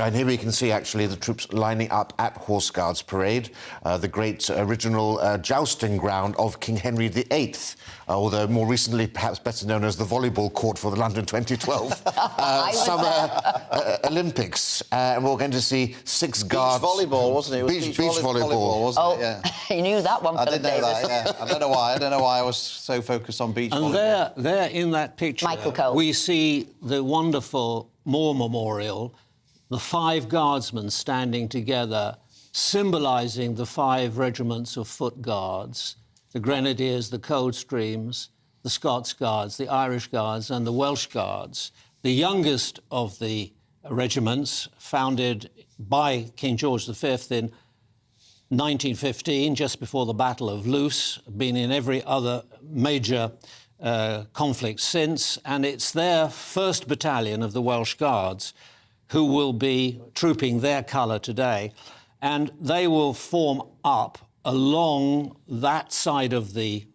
And here we can see, actually, the troops lining up at Horse Guards Parade, the great original jousting ground of King Henry VIII, although more recently perhaps better known as the volleyball court for the London 2012 Summer Olympics. And we're going to see 6 guards... Beach volleyball, wasn't it? It was beach volleyball. Wasn't it? Yeah. You knew that one, Philip Davis. I did know that, yeah. I don't know why I was so focused on beach volleyball. And there in that picture, Michael Cole, we see the wonderful Moore Memorial, the 5 guardsmen standing together, symbolising the 5 regiments of foot guards, the Grenadiers, the Coldstreams, the Scots Guards, the Irish Guards and the Welsh Guards, the youngest of the regiments, founded by King George V in 1915, just before the Battle of Loos, been in every other major conflict since, and it's their 1st Battalion of the Welsh Guards who will be trooping their colour today. And they will form up along that side of the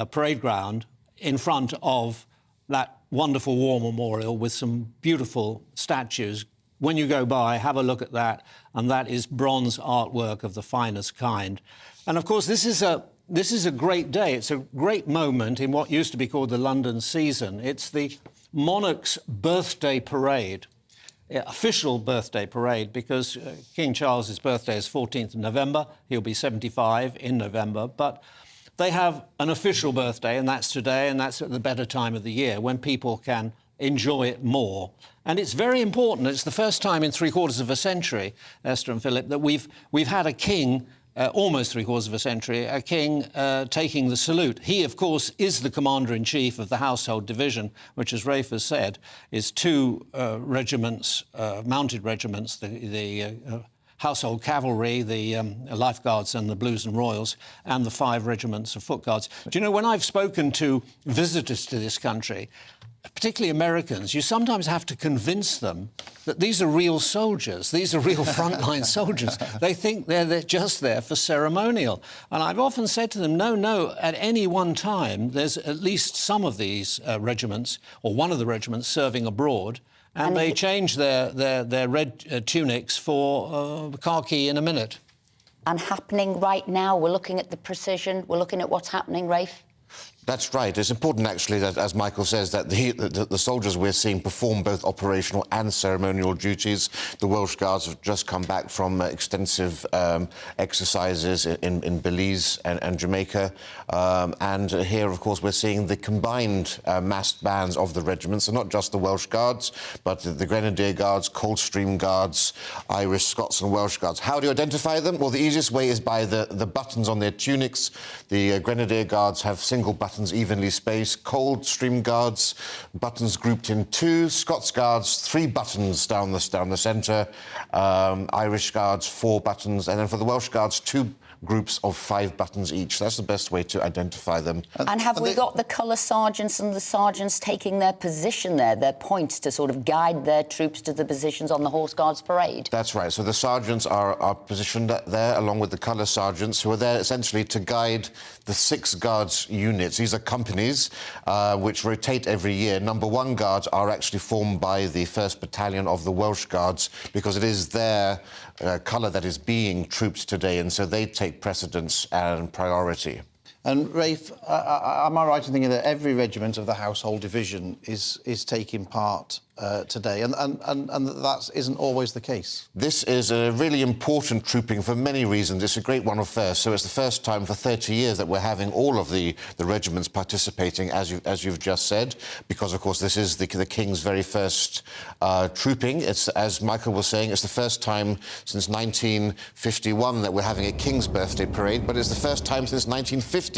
parade ground in front of that wonderful war memorial with some beautiful statues. When you go by, have a look at that, and that is bronze artwork of the finest kind. And of course, this is a great day. It's a great moment in what used to be called the London season. It's the monarch's birthday parade. Official birthday parade, because King Charles's birthday is 14th of November. He'll be 75 in November. But they have an official birthday, and that's today, and that's at the better time of the year when people can enjoy it more. And it's very important. It's the first time in 3/4 of a century, Esther and Philip, that we've had a king, almost 3/4 of a century, a king taking the salute. He, of course, is the commander-in-chief of the household division, which, as Rafe has said, is 2 regiments, mounted regiments, the household cavalry, the Life Guards and the Blues and Royals, and the 5 regiments of foot guards. Do you know, when I've spoken to visitors to this country, particularly Americans, you sometimes have to convince them that these are real soldiers, these are real frontline soldiers. They think they're just there for ceremonial. And I've often said to them, no, at any one time, there's at least some of these regiments, or one of the regiments, serving abroad, and they change their red tunics for khaki in a minute. And happening right now, we're looking at the precision, we're looking at what's happening, Rafe. That's right. It's important, actually, that, as Michael says, that the soldiers we're seeing perform both operational and ceremonial duties. The Welsh Guards have just come back from extensive exercises in Belize and Jamaica. And here, of course, we're seeing the combined massed bands of the regiments, so not just the Welsh Guards, but the Grenadier Guards, Coldstream Guards, Irish, Scots and Welsh Guards. How do you identify them? Well, the easiest way is by the buttons on their tunics. The Grenadier Guards have single buttons evenly spaced. Coldstream Guards, buttons grouped in 2. Scots Guards, 3 buttons down the centre. Irish Guards, 4 buttons. And then for the Welsh Guards, 2 groups of 5 buttons each. That's the best way to identify them. And have we got the colour sergeants and the sergeants taking their position there, their points, to sort of guide their troops to the positions on the Horse Guards parade? That's right. So the sergeants are positioned there along with the colour sergeants, who are there essentially to guide the 6 guards units. These are companies which rotate every year. Number 1 guards are actually formed by the 1st Battalion of the Welsh Guards, because it is their colour that is being trooped today, and so they take precedence and priority. And Rafe, am I right in thinking that every regiment of the Household Division is taking part today, and that isn't always the case? This is a really important trooping for many reasons. It's a great one of first. So it's the first time for 30 years that we're having all of the regiments participating, as you've just said, because, of course, this is the King's very first trooping. It's, as Michael was saying, it's the first time since 1951 that we're having a King's birthday parade, but it's the first time since 1950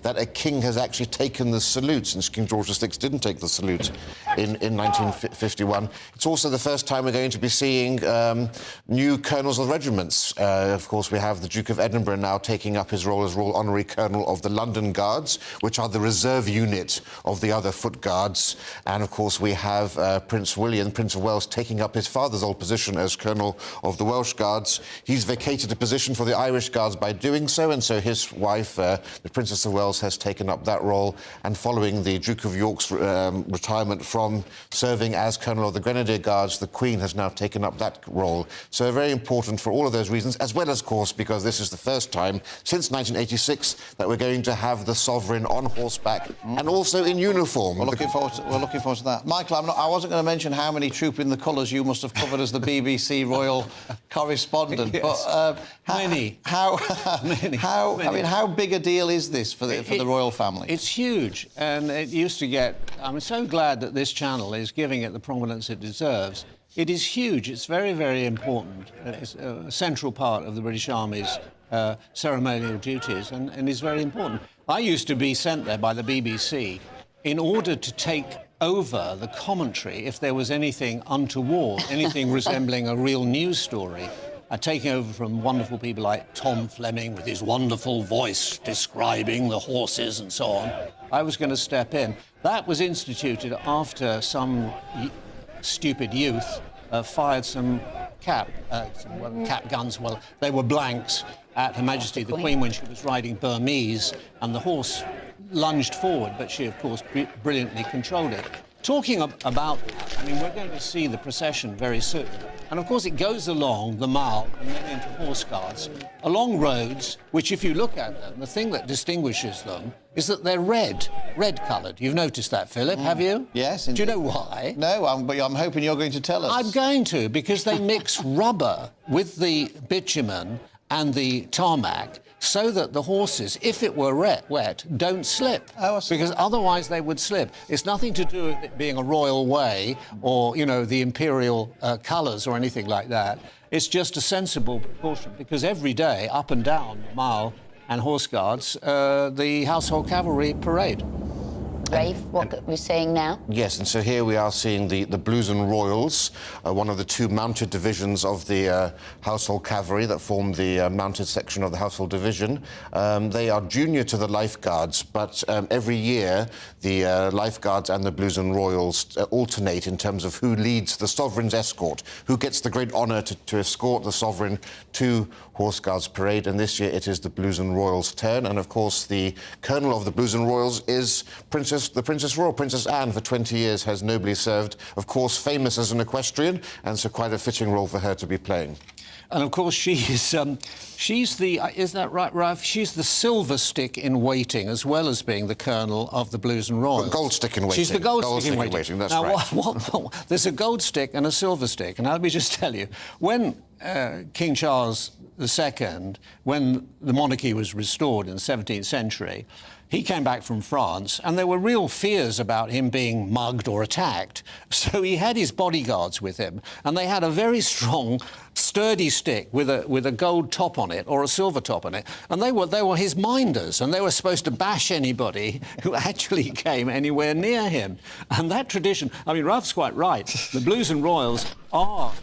that a King has actually taken the salute, since King George VI didn't take the salute in 1951. It's also the first time we're going to be seeing new colonels of regiments. Of course, we have the Duke of Edinburgh now taking up his role as Royal Honorary Colonel of the London Guards, which are the reserve unit of the other Foot Guards. And, of course, we have Prince William, Prince of Wales, taking up his father's old position as Colonel of the Welsh Guards. He's vacated a position for the Irish Guards by doing so, and so his wife, the Princess of Wales, has taken up that role. And following the Duke of York's retirement from serving as Colonel of the Grenadier Guards, the Queen has now taken up that role. So very important for all of those reasons, as well as, of course, because this is the first time since 1986 that we're going to have the Sovereign on horseback and also in uniform. We're looking forward to that. Michael, I wasn't going to mention how many trooping the colours you must have covered as the BBC royal correspondent, yes. but many. How big a deal is this for the royal family? It's huge, and it used to get... I'm so glad that this channel is giving it the prominence it deserves. It is huge. It's very, very important. It's a central part of the British Army's ceremonial duties, and is very important. I used to be sent there by the BBC in order to take over the commentary if there was anything untoward, anything resembling a real news story. Taking over from wonderful people like Tom Fleming with his wonderful voice describing the horses and so on. I was going to step in. That was instituted after some stupid youth fired some cap guns. Well, they were blanks at Her Majesty the Queen when she was riding Burmese, and the horse lunged forward, but she, of course, brilliantly controlled it. Talking about, I mean, we're going to see the procession very soon. And, of course, it goes along the Mall and then into Horse Guards, along roads, which, if you look at them, the thing that distinguishes them is that they're red-coloured. You've noticed that, Philip, have you? Yes. Do you know why? No, but I'm hoping you're going to tell us. I'm going to, because they mix rubber with the bitumen and the tarmac, so that the horses, if it were wet, don't slip. Oh, I see. Because otherwise they would slip. It's nothing to do with it being a royal way or, you know, the imperial colours or anything like that. It's just a sensible precaution, because every day, up and down the Mall and Horse Guards, the Household Cavalry parade. Rafe, what we're saying now? Yes, and so here we are seeing the Blues and Royals, one of the 2 mounted divisions of the Household Cavalry that form the mounted section of the Household Division. They are junior to the Life Guards, but every year the Life Guards and the Blues and Royals alternate in terms of who leads the Sovereign's escort, who gets the great honour to escort the Sovereign to Horse Guards Parade, and this year it is the Blues and Royals' turn. And, of course, the Colonel of the Blues and Royals is the Princess Royal. Princess Anne, for 20 years, has nobly served, of course, famous as an equestrian, and so quite a fitting role for her to be playing. And, of course, she's the... is that right, Ralph? She's the silver stick in waiting, as well as being the Colonel of the Blues and Royals. Gold stick in waiting. She's the gold stick in waiting. That's now, right. There's a gold stick and a silver stick. And let me just tell you, when King Charles II, when the monarchy was restored in the 17th century, he came back from France, and there were real fears about him being mugged or attacked. So he had his bodyguards with him, and they had a very strong, sturdy stick with a gold top on it or a silver top on it, and they were his minders, and they were supposed to bash anybody who actually came anywhere near him. And that tradition, I mean, Ralph's quite right. The Blues and Royals are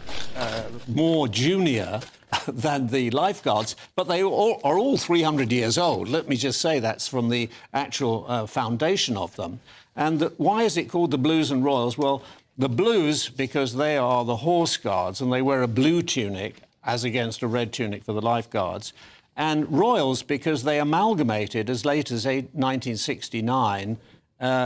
more junior than the lifeguards, but they are all 300 years old. Let me just say that's from the actual foundation of them. And why is it called the Blues and Royals? Well, the Blues, because they are the horse guards, and they wear a blue tunic as against a red tunic for the lifeguards. And Royals, because they amalgamated as late as 1969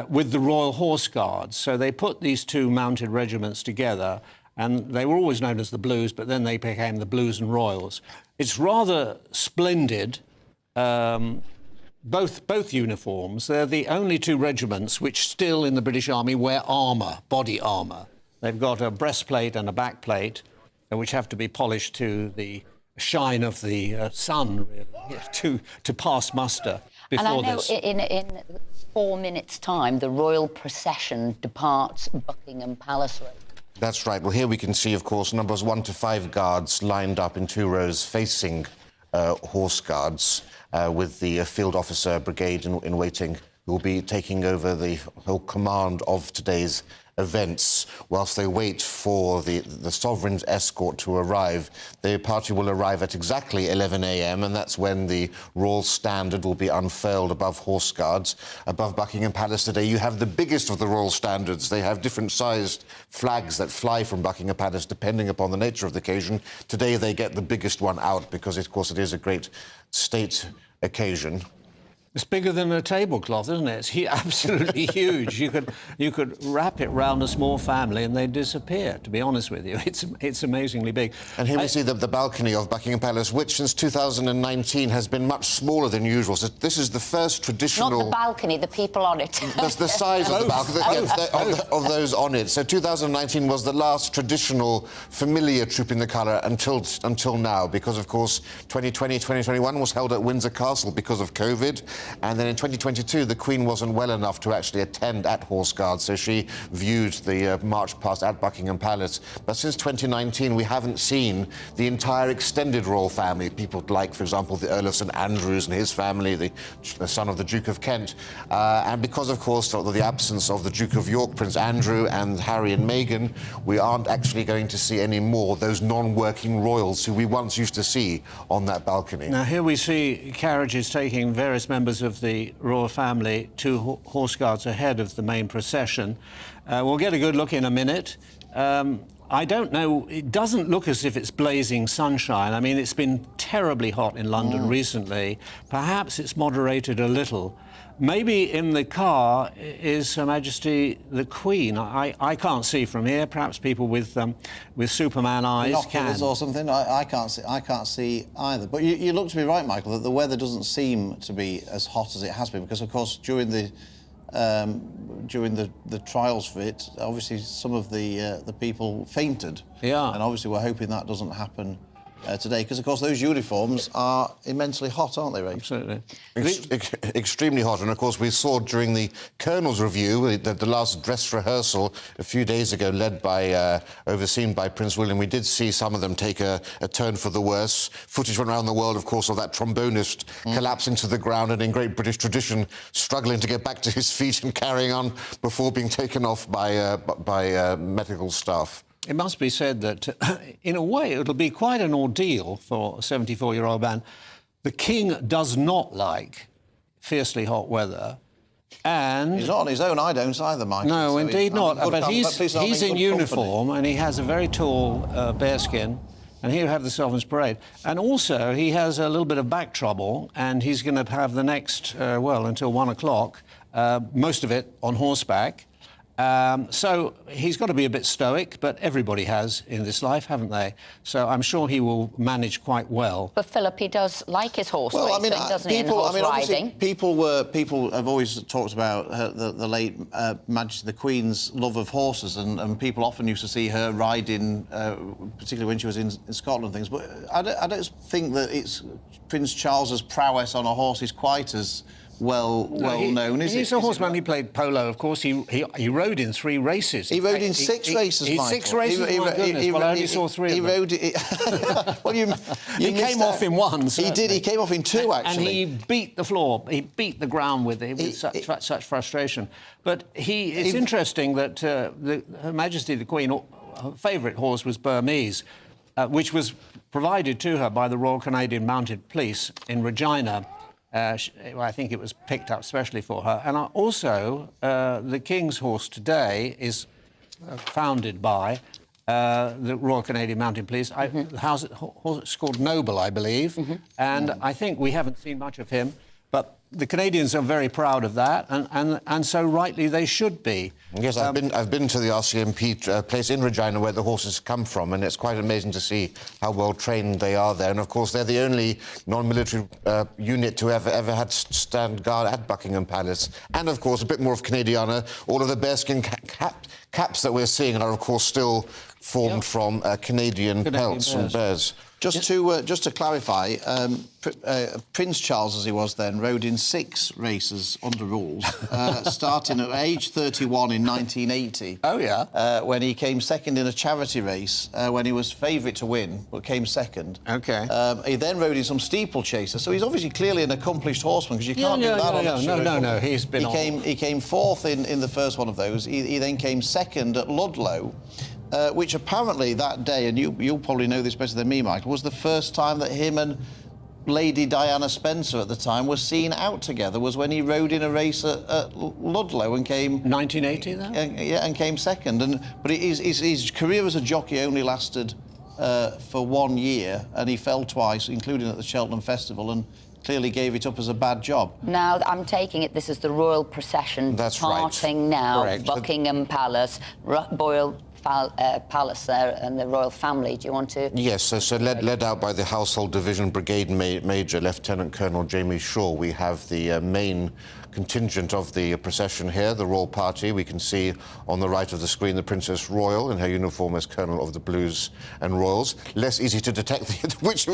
with the Royal Horse Guards. So they put these two mounted regiments together, and they were always known as the Blues, but then they became the Blues and Royals. It's rather splendid, both uniforms. They're the only two regiments which still in the British Army wear armour, body armour. They've got a breastplate and a backplate, which have to be polished to the shine of the sun, really, to pass muster before this. And I know in 4 minutes' time, the royal procession departs Buckingham Palace Road. That's right. Well, here we can see, of course, numbers 1 to 5 guards lined up in 2 rows facing horse guards with the field officer brigade in waiting, who will be taking over the whole command of today's events. Whilst they wait for the sovereign's escort to arrive, the party will arrive at exactly 11 a.m. and that's when the Royal Standard will be unfurled above horse guards. Above Buckingham Palace today, you have the biggest of the Royal Standards. They have different sized flags that fly from Buckingham Palace depending upon the nature of the occasion. Today they get the biggest one out because, of course, it is a great state occasion. It's bigger than a tablecloth, isn't it? It's absolutely huge. You could wrap it round a small family and they'd disappear, to be honest with you. It's amazingly big. And here we see the balcony of Buckingham Palace, which since 2019 has been much smaller than usual. So this is the first traditional... Not the balcony, the people on it. The size of the balcony, of those on it. So 2019 was the last traditional familiar Trooping the Colour until now, because, of course, 2020, 2021 was held at Windsor Castle because of COVID. And then in 2022, the Queen wasn't well enough to actually attend at Horse Guards, so she viewed the march past at Buckingham Palace. But since 2019, we haven't seen the entire extended royal family. People like, for example, the Earl of St Andrews and his family, the son of the Duke of Kent. And because, of course, of the absence of the Duke of York, Prince Andrew, and Harry and Meghan, we aren't actually going to see any more those non-working royals who we once used to see on that balcony. Now, here we see carriages taking various members of the royal family, 2 horse guards ahead of the main procession. We'll get a good look in a minute. I don't know, it doesn't look as if it's blazing sunshine. I mean, it's been terribly hot in London recently. Perhaps it's moderated a little. Maybe in the car is Her Majesty the Queen. I can't see from here. Perhaps people with Superman eyes can. Or something. I can't see either. But you look to be right, Michael, that the weather doesn't seem to be as hot as it has been, because, of course, during the trials for it, obviously some of the people fainted. Yeah. And obviously we're hoping that doesn't happen today, because, of course, those uniforms are immensely hot, aren't they, Ray? Absolutely. Extremely hot. And, of course, we saw during the Colonel's Review, the last dress rehearsal a few days ago, overseen by Prince William, we did see some of them take a turn for the worse. Footage went around the world, of course, of that trombonist collapsing to the ground and, in great British tradition, struggling to get back to his feet and carrying on before being taken off by medical staff. It must be said that, in a way, it'll be quite an ordeal for a 74-year-old man. The King does not like fiercely hot weather, and... He's not on his own, I don't either, Mike. No, so indeed not. But he's in uniform, and he has a very tall bearskin, and he'll have the Sovereign's Parade. And also, he has a little bit of back trouble, and he's going to have the next, until 1 o'clock, most of it on horseback. So he's got to be a bit stoic, but everybody has in this life, haven't they? So I'm sure he will manage quite well. But Philip, he does like his horse racing, doesn't he, and horse riding? People have always talked about the late Majesty the Queen's love of horses, and people often used to see her riding, particularly when she was in Scotland and things. But I don't think that it's Prince Charles's prowess on a horse is quite as well known, is it? He's a horseman. He played polo, of course. He rode in 3 races. He rode in 6 races, Michael. 6 races, my goodness. Well, I only saw 3 of them. Rode it... Well, he came off in 1, certainly. He did. He came off in 2, actually. And he beat the floor. He beat the ground with such frustration. But it's interesting that Her Majesty the Queen favourite horse was Burmese, which was provided to her by the Royal Canadian Mounted Police in Regina. I think it was picked up specially for her. And also, the King's horse today is founded by the Royal Canadian Mounted Police. The horse is called Noble, I believe. And I think we haven't seen much of him. But the Canadians are very proud of that, and so rightly they should be. Yes, I've been to the RCMP place in Regina where the horses come from, and it's quite amazing to see how well trained they are there. And of course, they're the only non-military unit to ever had stand guard at Buckingham Palace. And of course, a bit more of Canadiana. All of the bearskin caps that we're seeing are of course still formed from Canadian pelts and bears. Just to clarify, Prince Charles, as he was then, rode in 6 races under rules, starting at age 31 in 1980. Oh, yeah. When he came second in a charity race, when he was favourite to win, but came second. OK. He then rode in some steeplechasers, so he's obviously clearly an accomplished horseman, because you can't do that on a show. No, he's been He came 4th in the first one of those. He then came second at Ludlow. Which apparently that day, and you'll probably know this better than me, Michael, was the first time that him and Lady Diana Spencer at the time were seen out together, was when he rode in a race at Ludlow and came... 1980, then? And came second. But his career as a jockey only lasted for 1 year, and he fell twice, including at the Cheltenham Festival, and clearly gave it up as a bad job. Now, I'm taking it this is the royal procession parting now, Correct. Buckingham Palace, Royal Palace there, and the royal family. Do you want to? Yes, so led out by the Household Division Brigade Major, Lieutenant Colonel Jamie Shaw, we have the main contingent of the procession here, the royal party. We can see on the right of the screen the Princess Royal in her uniform as Colonel of the Blues and Royals. Less easy to detect who is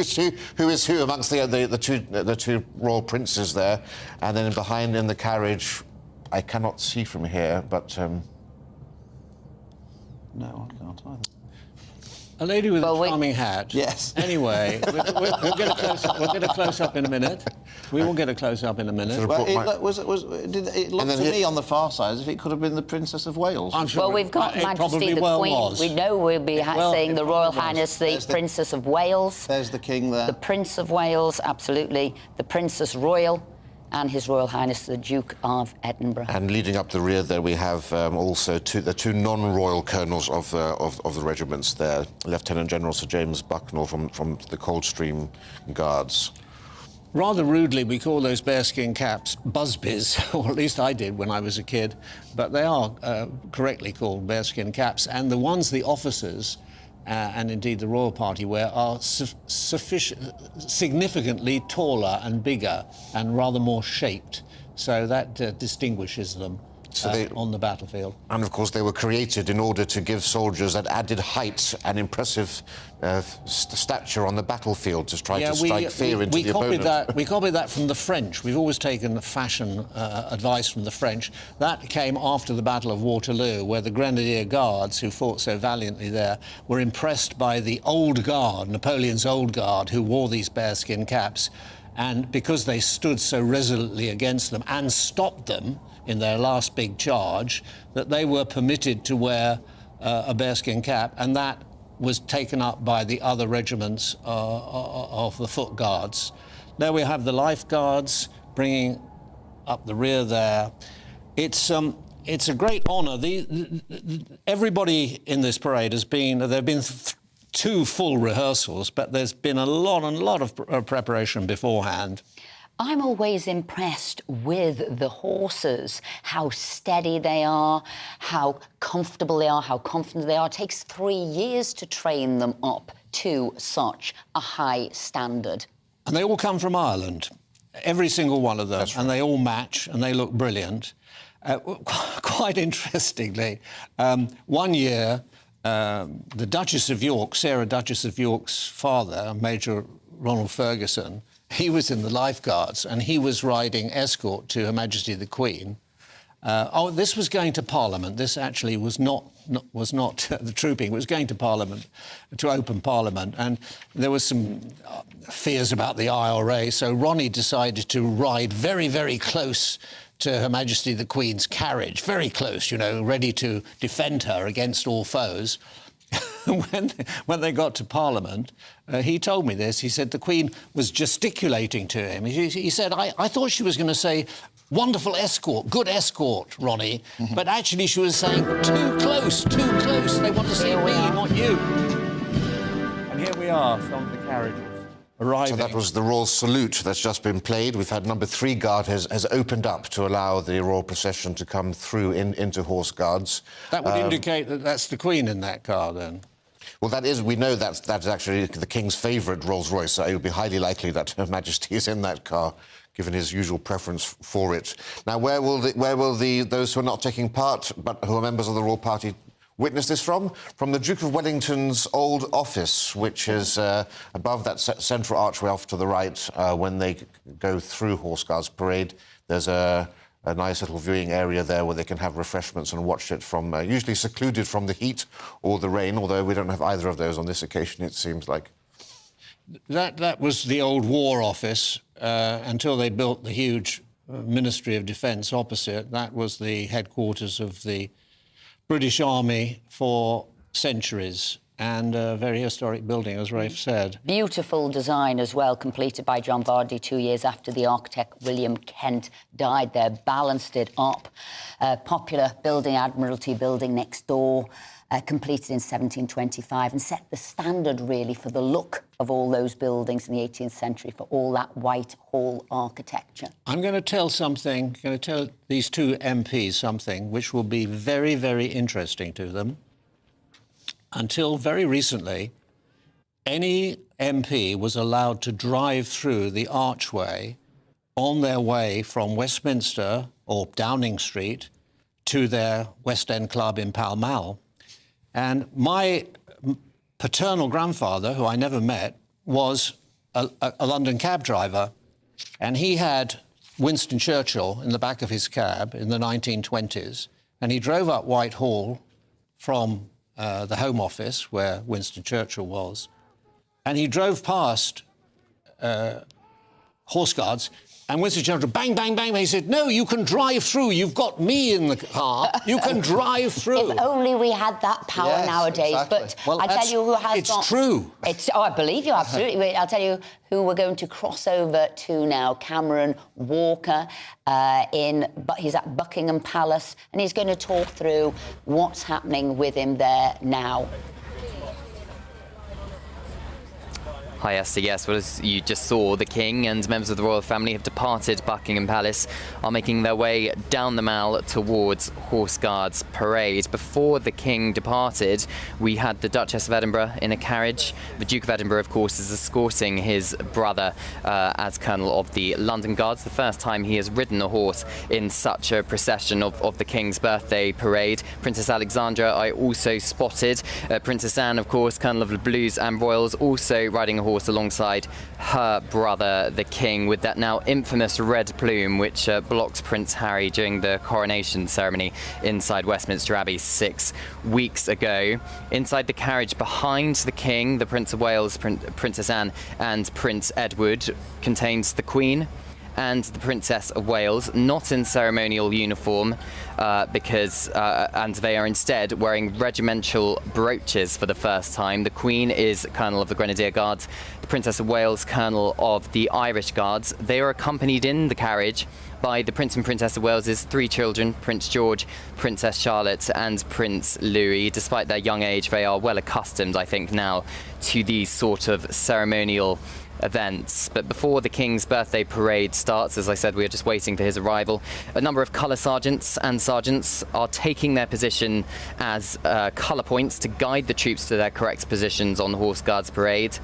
who amongst the two royal princes there. And then behind in the carriage, I cannot see from here, but... No, I can't either. A lady with a charming hat. Yes. Anyway, we'll get a close-up in a minute. We will get a close-up in a minute. Well, it looked to me on the far side as if it could have been the Princess of Wales. I'm sure we've got Majesty the Queen. We know we'll be saying the Royal Highness, the Princess of Wales. There's the King there. The Prince of Wales, absolutely. The Princess Royal. And His Royal Highness the Duke of Edinburgh. And leading up the rear there, we have also the two non-royal colonels of the regiments there, Lieutenant General Sir James Bucknell from the Coldstream Guards. Rather rudely, we call those bearskin caps busbies, or at least I did when I was a kid, but they are correctly called bearskin caps, and the ones the officers and indeed the royal party wear are significantly taller and bigger and rather more shaped, so that distinguishes them on the battlefield. And of course they were created in order to give soldiers that added height and impressive stature on the battlefield, to try to strike fear into the opponent. We copied that from the French. We've always taken the fashion advice from the French. That came after the Battle of Waterloo, where the Grenadier Guards, who fought so valiantly there, were impressed by the old guard, Napoleon's old guard, who wore these bearskin caps. And because they stood so resolutely against them and stopped them in their last big charge, that they were permitted to wear a bearskin cap, and that was taken up by the other regiments of the foot guards. There we have the life guards bringing up the rear there. It's a great honour. Everybody in this parade has been, there have been 2 full rehearsals, but there's been a lot of preparation beforehand. I'm always impressed with the horses, how steady they are, how comfortable they are, how confident they are. It takes 3 years to train them up to such a high standard. And they all come from Ireland, every single one of them, and they all match and they look brilliant. Quite interestingly, one year, the Duchess of York, Sarah Duchess of York's father, Major Ronald Ferguson, he was in the Life Guards, and he was riding escort to Her Majesty the Queen. This was going to Parliament. This actually was not the trooping. It was going to Parliament, to open Parliament, and there was some fears about the IRA, so Ronnie decided to ride very, very close to Her Majesty the Queen's carriage, very close, you know, ready to defend her against all foes. when they got to Parliament, he told me this. He said the Queen was gesticulating to him. He said, I thought she was going to say, wonderful escort, good escort, Ronnie, but actually she was saying, too close, they want to see me, not you. And here we are, some of the carriages arriving. So that was the Royal Salute that's just been played. We've had number 3 guard has opened up to allow the royal procession to come through into Horse Guards. That would indicate that that's the Queen in that car, then. Well, we know that's actually the King's favourite Rolls-Royce, so it would be highly likely that Her Majesty is in that car, given his usual preference for it. Now, where will those who are not taking part, but who are members of the royal party, witness this from? From the Duke of Wellington's old office, which is above that central archway off to the right. When they go through Horse Guards Parade, there's a nice little viewing area there where they can have refreshments and watch it from, usually secluded from the heat or the rain, although we don't have either of those on this occasion, it seems like. That was the old War Office until they built the huge Ministry of Defence opposite. That was the headquarters of the British Army for centuries, and a very historic building, as Rafe said. Beautiful design as well, completed by John Vardy 2 years after the architect William Kent died there. Balanced it up. Popular building, Admiralty building next door, completed in 1725, and set the standard, really, for the look of all those buildings in the 18th century, for all that Whitehall architecture. I'm going to tell these 2 MPs something which will be very, very interesting to them. Until very recently, any MP was allowed to drive through the archway on their way from Westminster or Downing Street to their West End club in Pall Mall. And my paternal grandfather, who I never met, was a London cab driver, and he had Winston Churchill in the back of his cab in the 1920s, and he drove up Whitehall from the Home Office, where Winston Churchill was, and he drove past Horse Guards, and Winston Churchill, bang, bang, bang, he said, no, you can drive through, you've got me in the car, you can drive through. If only we had that power nowadays. Exactly. But Well, I'll tell you who has it's true. I believe you, absolutely. I'll tell you who we're going to cross over to now, Cameron Walker. He's at Buckingham Palace, and he's going to talk through what's happening with him there now. Hi Esther, yes, well, as you just saw, the King and members of the royal family have departed Buckingham Palace, are making their way down the Mall towards Horse Guards Parade. Before the King departed, we had the Duchess of Edinburgh in a carriage. The Duke of Edinburgh, of course, is escorting his brother as Colonel of the London Guards, the first time he has ridden a horse in such a procession of the King's birthday parade. Princess Alexandra I also spotted. Princess Anne, of course, Colonel of the Blues and Royals, also riding a horse alongside her brother, the King, with that now infamous red plume which blocks Prince Harry during the coronation ceremony inside Westminster Abbey 6 weeks ago. Inside the carriage behind the King, the Prince of Wales, Princess Anne and Prince Edward, contains the Queen and the Princess of Wales, not in ceremonial uniform, and they are instead wearing regimental brooches for the first time. The Queen is Colonel of the Grenadier Guards, the Princess of Wales, Colonel of the Irish Guards. They are accompanied in the carriage by the Prince and Princess of Wales's 3 children, Prince George, Princess Charlotte and Prince Louis. Despite their young age, they are well accustomed, I think, now to these sort of ceremonial events. But before the King's birthday parade starts, as I said, we are just waiting for his arrival. A number of colour sergeants and sergeants are taking their position as colour points to guide the troops to their correct positions on Horse Guards Parade.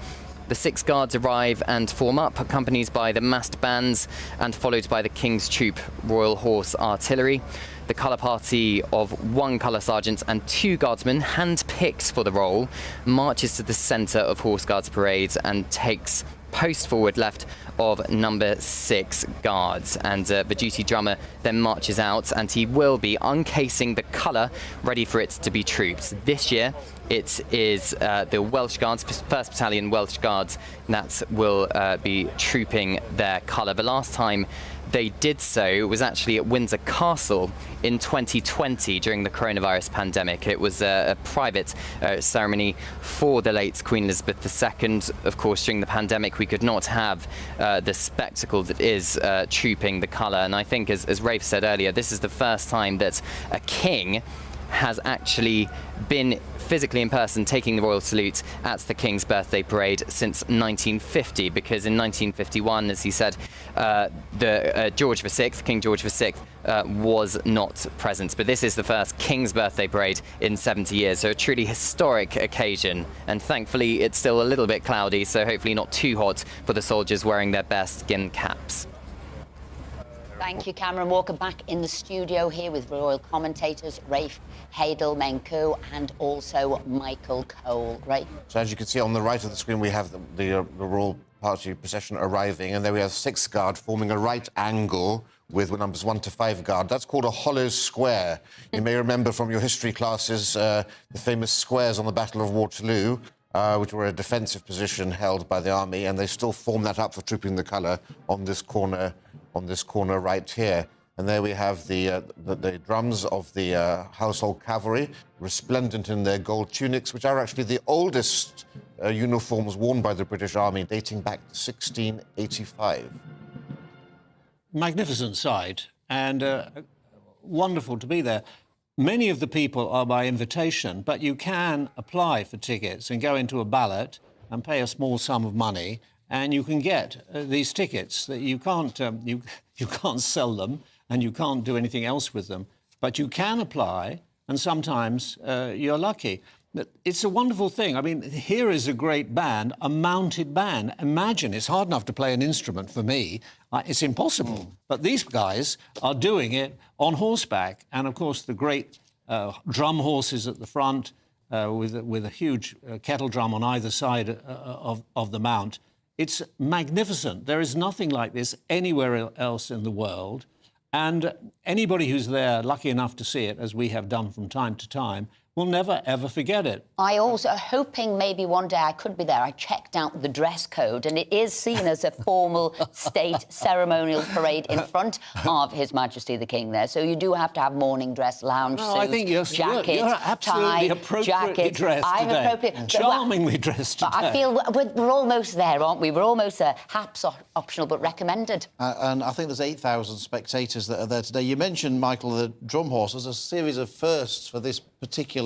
The 6 guards arrive and form up, accompanied by the massed bands and followed by the King's Troop Royal Horse Artillery. The colour party of 1 colour sergeant and 2 guardsmen, hand-picked for the role, marches to the centre of Horse Guards Parade and takes post forward left of number 6 guards, and the duty drummer then marches out and he will be uncasing the colour ready for it to be trooped. This year it is the Welsh Guards, 1st Battalion Welsh Guards, that will be trooping their colour. The last time they did so was actually at Windsor Castle in 2020 during the coronavirus pandemic. It was a private ceremony for the late Queen Elizabeth II. Of course, during the pandemic, we could not have the spectacle that is trooping the colour. And I think, as Rafe said earlier, this is the first time that a king has actually been physically in person taking the royal salute at the King's birthday parade since 1950, because in 1951, as he said, George VI, King George VI, was not present. But this is the first King's birthday parade in 70 years, so a truly historic occasion. And thankfully, it's still a little bit cloudy, so hopefully not too hot for the soldiers wearing their best skin caps. Thank you, Cameron Walker. Back in the studio here with royal commentators Rafe Hadel-Menkou and also Michael Cole. Rafe? So as you can see on the right of the screen, we have the royal party procession arriving, and there we have 6 guard forming a right angle with numbers 1 to 5 guard. That's called a hollow square. You may remember from your history classes the famous squares on the Battle of Waterloo, which were a defensive position held by the army, and they still form that up for trooping the colour on this corner right here. And there we have the drums of the household cavalry, resplendent in their gold tunics, which are actually the oldest uniforms worn by the British Army, dating back to 1685. Magnificent sight, and wonderful to be there. Many of the people are by invitation, but you can apply for tickets and go into a ballot and pay a small sum of money, and you can get these tickets. That you can't sell them, and you can't do anything else with them, but you can apply, and sometimes you're lucky. It's a wonderful thing. I mean, here is a great band, a mounted band. Imagine, it's hard enough to play an instrument for me. It's impossible. But these guys are doing it on horseback. And, of course, the great drum horses at the front with a huge kettle drum on either side of the mount. It's magnificent. There is nothing like this anywhere else in the world. And anybody who's there, lucky enough to see it, as we have done from time to time, will never, ever forget it. I also, hoping maybe one day I could be there, I checked out the dress code, and it is seen as a formal state ceremonial parade in front of His Majesty the King there. So you do have to have morning dress, lounge suit, I think you're absolutely appropriately dressed I'm today. appropriate. Charmingly dressed today. I feel we're almost there, aren't we? We're almost there. Perhaps optional, but recommended. And I think there's 8,000 spectators that are there today. You mentioned, Michael, the drum horses, a series of firsts for this particular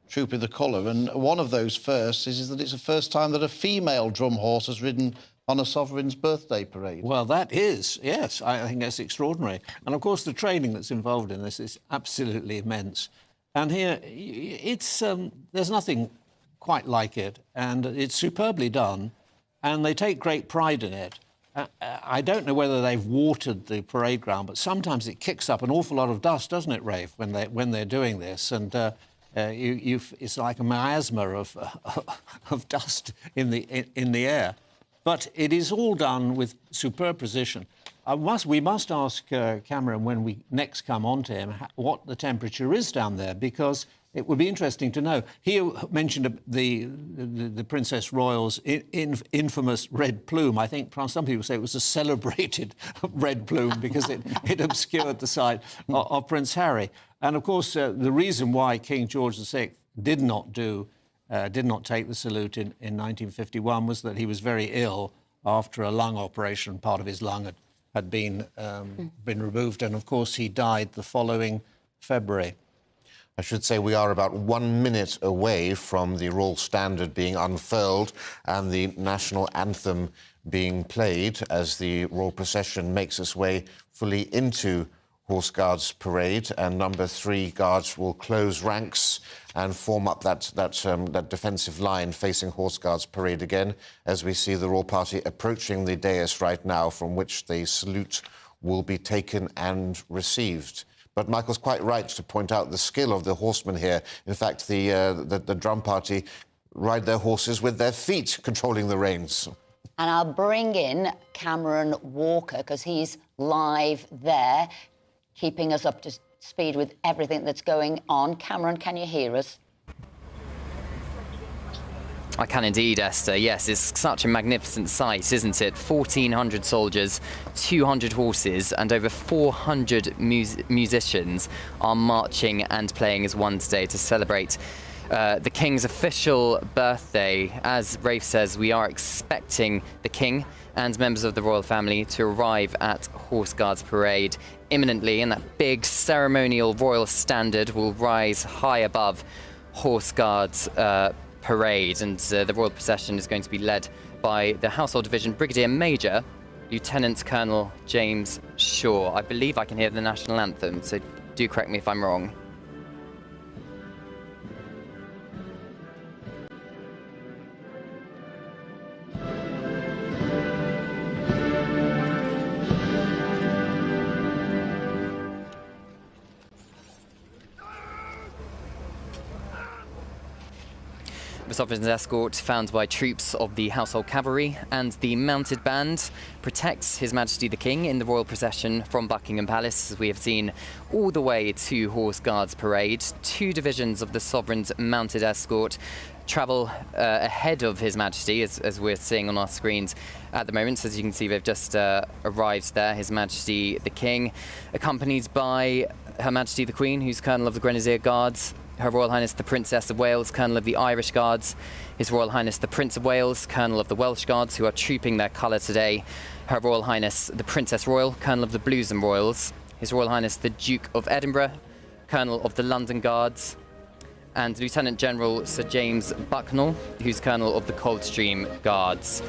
troop of the colour, and one of those firsts is that it's the first time that a female drum horse has ridden on a sovereign's birthday parade. Well, that is, yes, I think that's extraordinary. And, of course, the training that's involved in this is absolutely immense. And here, it's there's nothing quite like it, and it's superbly done, and they take great pride in it. I don't know whether they've watered the parade ground, but sometimes it kicks up an awful lot of dust, doesn't it, Rafe, when they're doing this? And it's like a miasma of dust in the air. But it is all done with superb precision. We must ask Cameron when we next come on to him what the temperature is down there, because it would be interesting to know. He mentioned the Princess Royal's infamous red plume. I think some people say it was a celebrated red plume because it obscured the sight of Prince Harry. And, of course, the reason why King George VI did not take the salute in 1951 was that he was very ill after a lung operation. Part of his lung had been removed, and, of course, he died the following February. I should say we are about 1 minute away from the Royal Standard being unfurled and the national anthem being played as the royal procession makes its way fully into Horse Guards Parade, and number 3 guards will close ranks and form up that defensive line facing Horse Guards Parade again, as we see the royal party approaching the dais right now, from which the salute will be taken and received. But Michael's quite right to point out the skill of the horsemen here. In fact, the drum party ride their horses with their feet controlling the reins. And I'll bring in Cameron Walker, because he's live there, keeping us up to speed with everything that's going on. Cameron, can you hear us? I can indeed, Esther. Yes, it's such a magnificent sight, isn't it? 1,400 soldiers, 200 horses, and over 400 musicians are marching and playing as one today to celebrate the King's official birthday. As Rafe says, we are expecting the King and members of the royal family to arrive at Horse Guards Parade imminently, and that big ceremonial royal standard will rise high above Horse Guards Parade, and the royal procession is going to be led by the Household Division Brigadier Major Lieutenant Colonel James Shaw. I believe I can hear the national anthem, so do correct me if I'm wrong. The Sovereign's escort, found by troops of the Household Cavalry and the Mounted Band, protects His Majesty the King in the royal procession from Buckingham Palace, as we have seen, all the way to Horse Guards Parade. 2 divisions of the Sovereign's mounted escort travel ahead of His Majesty, as we're seeing on our screens at the moment. So as you can see, they've just arrived there. His Majesty the King, accompanied by Her Majesty the Queen, who's Colonel of the Grenadier Guards, Her Royal Highness the Princess of Wales, Colonel of the Irish Guards, His Royal Highness the Prince of Wales, Colonel of the Welsh Guards, who are trooping their colour today, Her Royal Highness the Princess Royal, Colonel of the Blues and Royals, His Royal Highness the Duke of Edinburgh, Colonel of the London Guards, and Lieutenant General Sir James Bucknell, who's Colonel of the Coldstream Guards.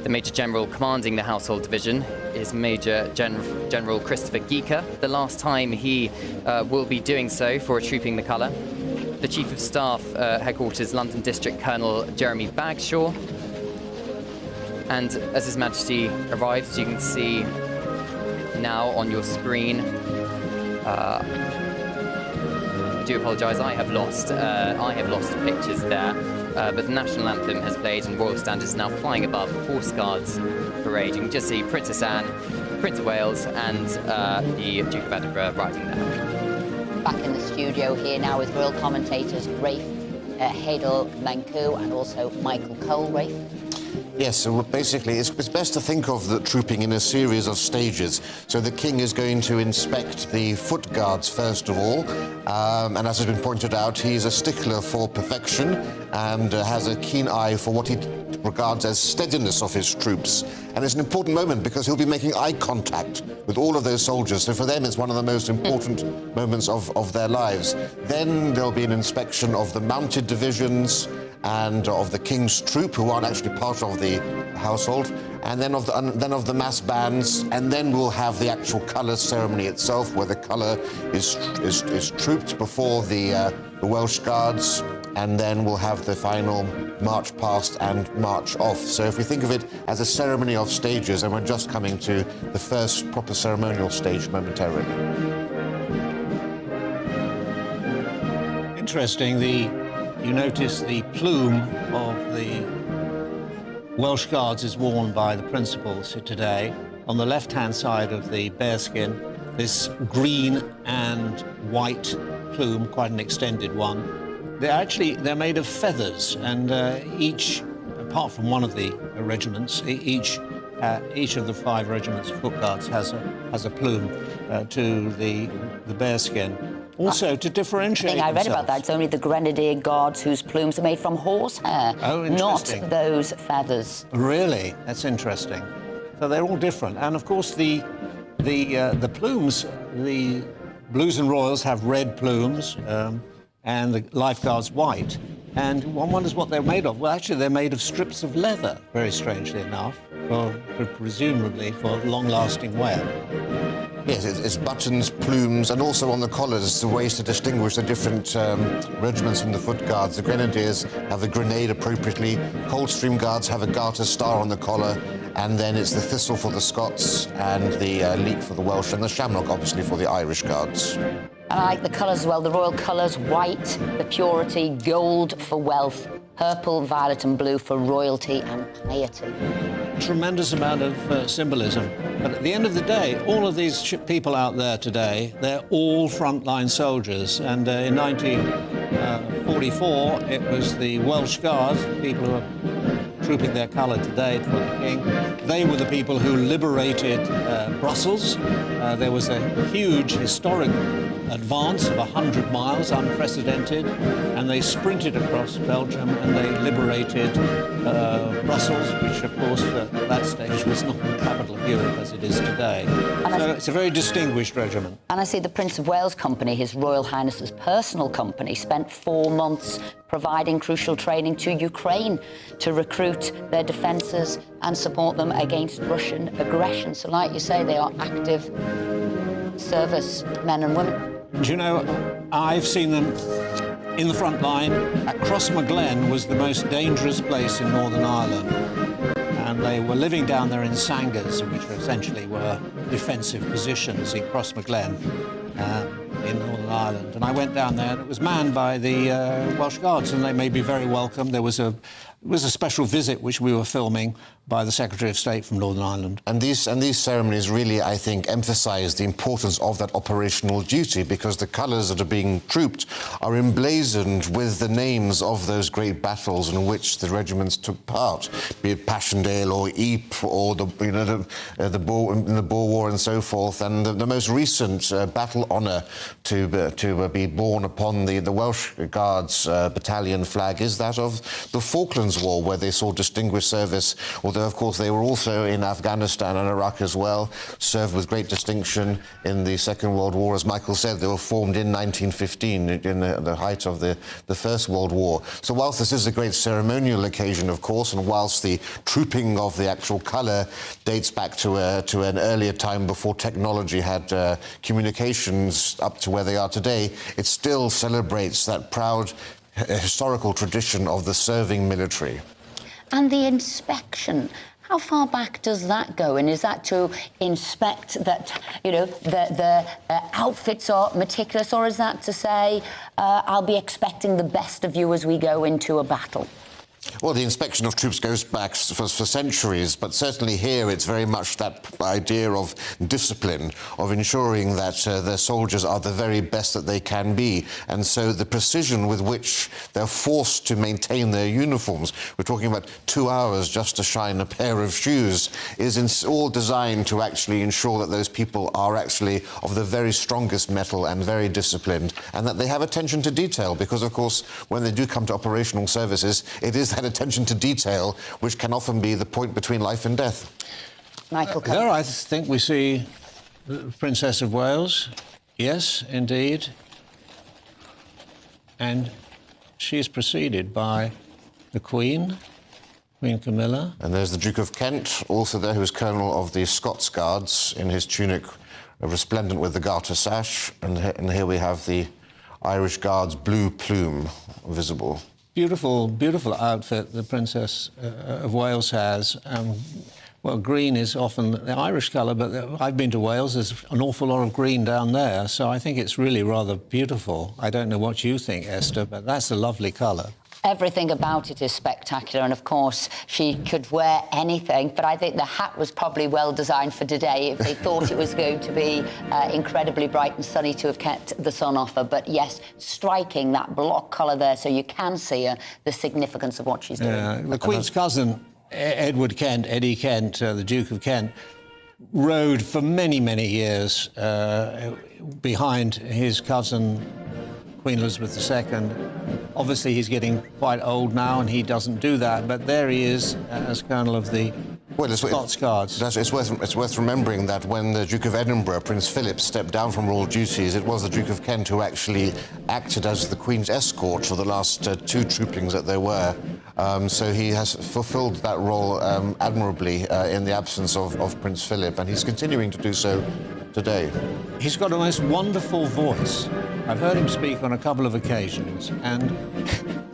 The Major General commanding the Household Division is Major General Christopher Geeker. The last time he will be doing so for a Trooping the Colour. The Chief of Staff, Headquarters London District Colonel Jeremy Bagshaw. And as His Majesty arrives, you can see now on your screen, I do apologise, I have lost pictures there. But the national anthem has played and royal standard is now flying above Horse Guards Parade. You can just see Princess Anne, Prince of Wales, and the Duke of Edinburgh riding there. Back in the studio here now with royal commentators Rafe Hadel Manku and also Michael Cole. Rafe? Yes, so basically it's best to think of the trooping in a series of stages. So the King is going to inspect the foot guards first of all, and as has been pointed out, he's a stickler for perfection and has a keen eye for what he regards as steadiness of his troops. And it's an important moment because he'll be making eye contact with all of those soldiers, so for them it's one of the most important moments of their lives. Then there'll be an inspection of the mounted divisions and of the King's troop, who aren't actually part of the household, and then of the mass bands, and then we'll have the actual colour ceremony itself, where the colour is trooped before the Welsh Guards, and then we'll have the final march past and march off. So if we think of it as a ceremony of stages, and we're just coming to the first proper ceremonial stage momentarily. Interesting, you notice the plume of the Welsh Guards is worn by the principals today. On the left-hand side of the bearskin, this green and white plume, quite an extended one. They're made of feathers, and each, apart from one of the regiments, each of the 5 regiments of foot guards has a plume to the bearskin. Also, to differentiate I read about that. It's only the Grenadier Guards whose plumes are made from horsehair, not those feathers. Really? That's interesting. So they're all different. And of course, the plumes, the Blues and Royals have red plumes, and the Life Guards white. And one wonders what they're made of. Well, actually, they're made of strips of leather, very strangely enough, presumably for long-lasting wear. Yes, it's buttons, plumes, and also on the collars, the ways to distinguish the different regiments from the foot guards. The Grenadiers have the grenade appropriately, Coldstream Guards have a garter star on the collar, and then it's the thistle for the Scots, and the leek for the Welsh, and the shamrock, obviously, for the Irish Guards. And I like the colours as well, the royal colours, white for purity, gold for wealth, purple, violet and blue for royalty and piety. Tremendous amount of symbolism. But at the end of the day, all of these people out there today, they're all frontline soldiers. And in 44, it was the Welsh Guards, the people who are trooping their colour today for the King. They were the people who liberated Brussels. There was a huge historic advance of 100 miles, unprecedented, and they sprinted across Belgium and they liberated Brussels, which of course at that stage was not the capital of Europe as it is today. So it's a very distinguished regiment. And I see the Prince of Wales Company, His Royal Highness's personal company, spent 4 months providing crucial training to Ukraine to recruit their defences and support them against Russian aggression. So like you say, they are active service men and women. Do you know, I've seen them in the front line. At Crossmaglen was the most dangerous place in Northern Ireland. And they were living down there in sangars, which essentially were defensive positions in Crossmaglen in Northern Ireland. And I went down there and it was manned by the Welsh Guards, and they made me very welcome. There was a special visit which we were filming by the Secretary of State from Northern Ireland. And these ceremonies really, I think, emphasise the importance of that operational duty, because the colours that are being trooped are emblazoned with the names of those great battles in which the regiments took part, be it Passchendaele or Ypres or the Boer War and so forth. And the most recent battle honour to be borne upon the Welsh Guards battalion flag is that of the Falklands War, where they saw distinguished service, although of course they were also in Afghanistan and Iraq as well, served with great distinction in the Second World War. As Michael said, they were formed in 1915 in the height of the First World War. So whilst this is a great ceremonial occasion, of course, and whilst the trooping of the actual colour dates back to an earlier time before technology had communications up to where they are today, it still celebrates that proud historical tradition of the serving military. And the inspection, how far back does that go? And is that to inspect that, you know, the outfits are meticulous, or is that to say, I'll be expecting the best of you as we go into a battle? Well, the inspection of troops goes back for centuries, but certainly here it's very much that idea of discipline, of ensuring that their soldiers are the very best that they can be. And so the precision with which they're forced to maintain their uniforms, we're talking about 2 hours just to shine a pair of shoes, is all designed to actually ensure that those people are actually of the very strongest metal and very disciplined, and that they have attention to detail, because, of course, when they do come to operational services, it is that attention to detail which can often be the point between life and death. Michael, there I think we see the Princess of Wales. Yes, indeed. And she is preceded by the Queen, Queen Camilla. And there's the Duke of Kent, also there, who is Colonel of the Scots Guards, in his tunic resplendent with the Garter sash. And here we have the Irish Guards' blue plume visible. Beautiful, beautiful outfit the Princess of Wales has. Well, green is often the Irish colour, but I've been to Wales, there's an awful lot of green down there, so I think it's really rather beautiful. I don't know what you think, Esther, but that's a lovely colour. Everything about it is spectacular, and of course she could wear anything, but I think the hat was probably well designed for today if they thought it was going to be incredibly bright and sunny to have kept the sun off her. But yes, striking that block colour there so you can see the significance of what she's doing. Yeah, the Queen's cousin, Edward Kent, Eddie Kent, the Duke of Kent, rode for many, many years behind his cousin, Queen Elizabeth II. Obviously, he's getting quite old now, and he doesn't do that. But there he is as Colonel of the Scots Guards. It's worth remembering that when the Duke of Edinburgh, Prince Philip, stepped down from royal duties, it was the Duke of Kent who actually acted as the Queen's escort for the last 2 troopings that there were. So he has fulfilled that role admirably in the absence of Prince Philip, and he's continuing to do so today. He's got a most wonderful voice. I've heard him speak on a couple of occasions, and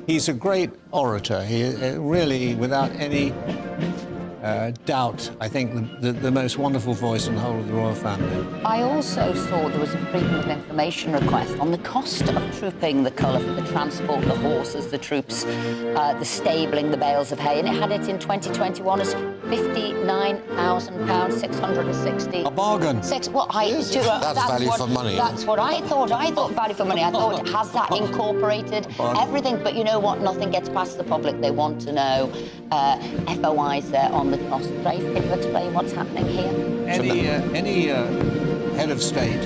he's a great orator. He really, without any doubt, I think, the most wonderful voice in the whole of the royal family. I also saw there was a freedom of information request on the cost of trooping the colour for the transport, the horses, the troops, the stabling, the bales of hay, and it had it in 2021 as £59,000, 660. A bargain. That's value for money. That's what I thought. I thought value for money. I thought, has that incorporated everything? But you know what? Nothing gets past the public. They want to know. FOIs there on the cost. Rafe, can you explain what's happening here? Any head of state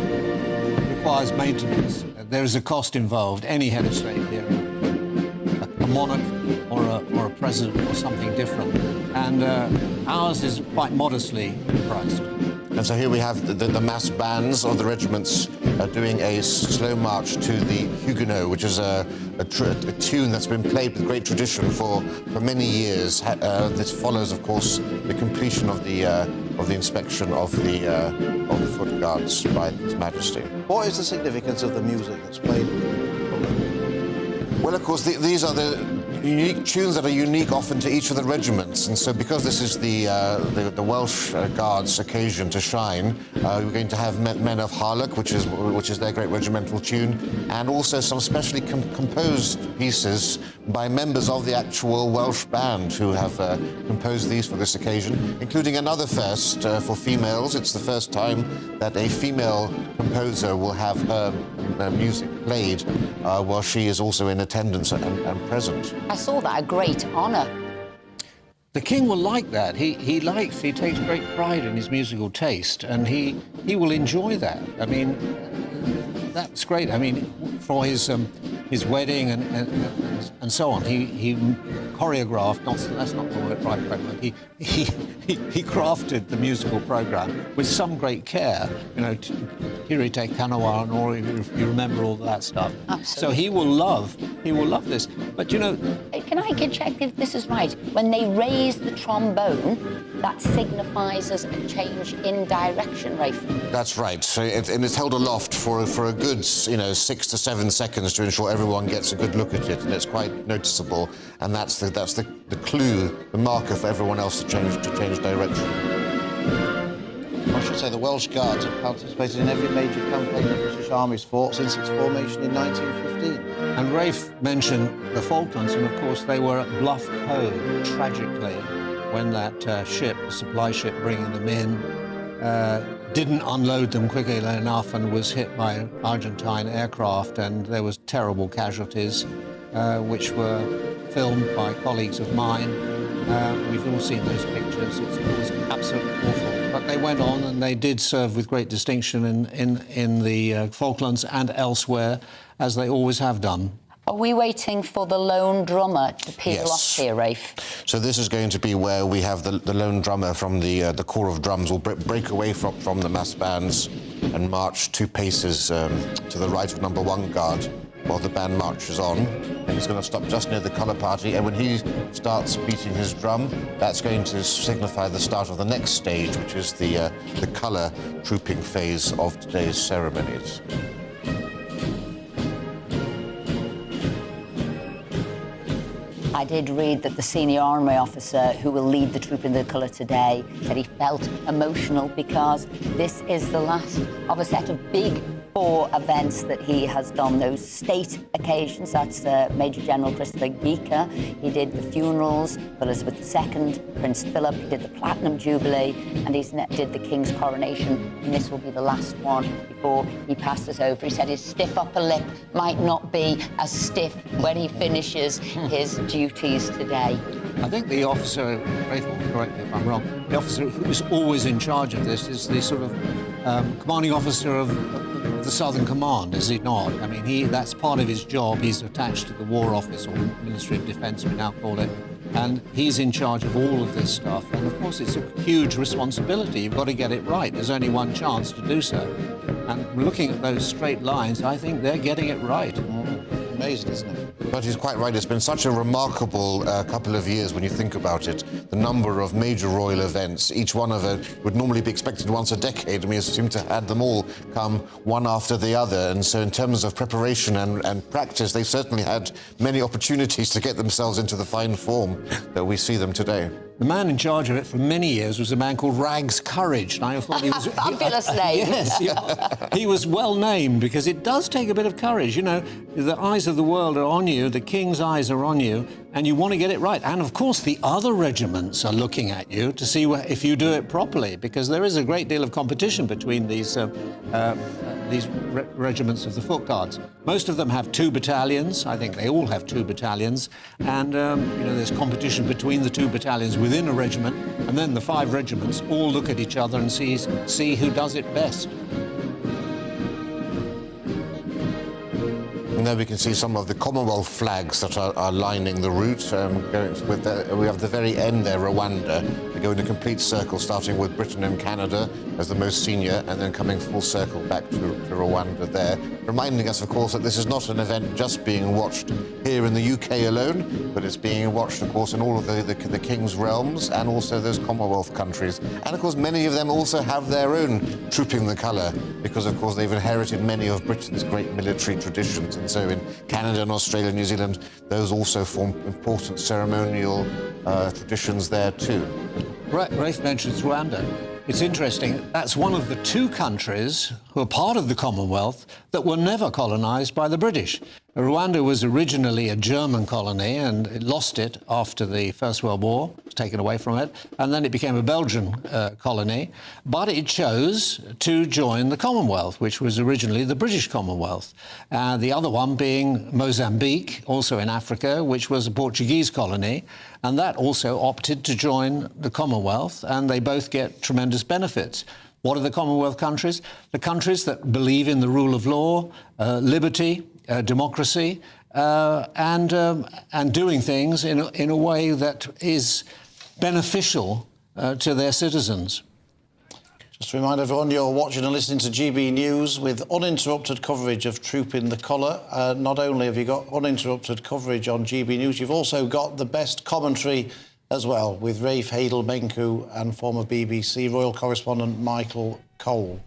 requires maintenance. There is a cost involved. Any head of state here, a monarch or a president or something different, and ours is quite modestly priced. And so here we have the mass bands of the regiments doing a slow march to the Huguenot, which is a tune that's been played with great tradition for many years. This follows, of course, the completion of the inspection of the foot guards by His Majesty. What is the significance of the music that's played? Well, of course, these are the unique tunes that are unique often to each of the regiments, and so because this is the Welsh Guards' occasion to shine, we're going to have Men of Harlech, which is their great regimental tune, and also some specially composed pieces by members of the actual Welsh band who have composed these for this occasion, including another first for females. It's the first time that a female composer will have her music played while she is also in attendance and present. I saw that, a great honour. The king will like that. He takes great pride in his musical taste, and he will enjoy that. I mean, that's great. I mean, for his wedding and so on, he choreographed. That's not the right word. He crafted the musical program with some great care. You know, Kirite Kanawa and all. If you remember all that stuff. Absolutely. So he will love this. But you know, can I check if this is right? When they raise the trombone, that signifies as a change in direction, Rafe. That's right. So and it's held aloft for a good 6 to 7 seconds to ensure everyone gets a good look at it, and it's quite noticeable. And that's the clue, the marker for everyone else to change direction. I should say the Welsh Guards have participated in every major campaign the British Army's fought since its formation in 1915. And Rafe mentioned the Falklands, and of course they were at Bluff Cove, tragically, when that ship, the supply ship bringing them in, didn't unload them quickly enough and was hit by Argentine aircraft, and there was terrible casualties, which were filmed by colleagues of mine. We've all seen those pictures. It was absolutely awful. But they went on, and they did serve with great distinction in the Falklands and elsewhere, as they always have done. Are we waiting for the lone drummer to peel off here, Rafe? So this is going to be where we have the lone drummer from the Corps of Drums will break away from the mass bands and march 2 paces to the right of number 1 guard while the band marches on. And he's going to stop just near the colour party, and when he starts beating his drum, that's going to signify the start of the next stage, which is the colour trooping phase of today's ceremonies. I did read that the senior army officer who will lead the troop in the colour today said he felt emotional because this is the last of a set of big 4 events that he has done, those state occasions. That's Major General Christopher Geeker. He did the funerals for Elizabeth II, Prince Philip. He did the Platinum Jubilee, and he did the King's coronation. And this will be the last one before he passes over. He said his stiff upper lip might not be as stiff when he finishes his duties today. I think the officer, Rafe will correct me if I'm wrong, the officer who's always in charge of this is the sort of commanding officer of the Southern Command, is he not? I mean, that's part of his job. He's attached to the War Office, or Ministry of Defence, we now call it, and he's in charge of all of this stuff. And of course, it's a huge responsibility. You've got to get it right. There's only one chance to do so. And looking at those straight lines, I think they're getting it right. Amazing, isn't it? But he's quite right. It's been such a remarkable couple of years when you think about it. The number of major royal events, each one of it would normally be expected once a decade. We seem to have had them all come one after the other. And so in terms of preparation and practice, they certainly had many opportunities to get themselves into the fine form that we see them today. The man in charge of it for many years was a man called Rags Courage. And I thought he was... Fabulous name. Yes, he was well named because it does take a bit of courage. You know, the eyes of the world are on you, the king's eyes are on you, and you want to get it right. And of course, the other regiments are looking at you to see if you do it properly, because there is a great deal of competition between these regiments of the Foot Guards. Most of them have 2 battalions. I think they all have 2 battalions. And, you know, there's competition between the 2 battalions within a regiment. And then the 5 regiments all look at each other and see who does it best. And there we can see some of the Commonwealth flags that are lining the route. We have the very end there, Rwanda. They go in a complete circle, starting with Britain and Canada as the most senior, and then coming full circle back to Rwanda there. Reminding us, of course, that this is not an event just being watched here in the UK alone, but it's being watched, of course, in all of the King's realms and also those Commonwealth countries. And, of course, many of them also have their own trooping the colour because, of course, they've inherited many of Britain's great military traditions. And so in Canada and Australia and New Zealand, those also form important ceremonial traditions there too. Rafe mentions Rwanda. It's interesting, that's one of the 2 countries who are part of the Commonwealth that were never colonised by the British. Rwanda was originally a German colony and it lost it after the First World War, was taken away from it, and then it became a Belgian colony, but it chose to join the Commonwealth, which was originally the British Commonwealth. The other one being Mozambique, also in Africa, which was a Portuguese colony, and that also opted to join the Commonwealth, and they both get tremendous benefits. What are the Commonwealth countries? The countries that believe in the rule of law, liberty, democracy, and doing things in a way that is beneficial to their citizens. Just to remind everyone, you're watching and listening to GB News with uninterrupted coverage of Trooping the Colour. Not only have you got uninterrupted coverage on GB News, you've also got the best commentary as well, with Rafe Hadel-Menku and former BBC royal correspondent Michael Cole.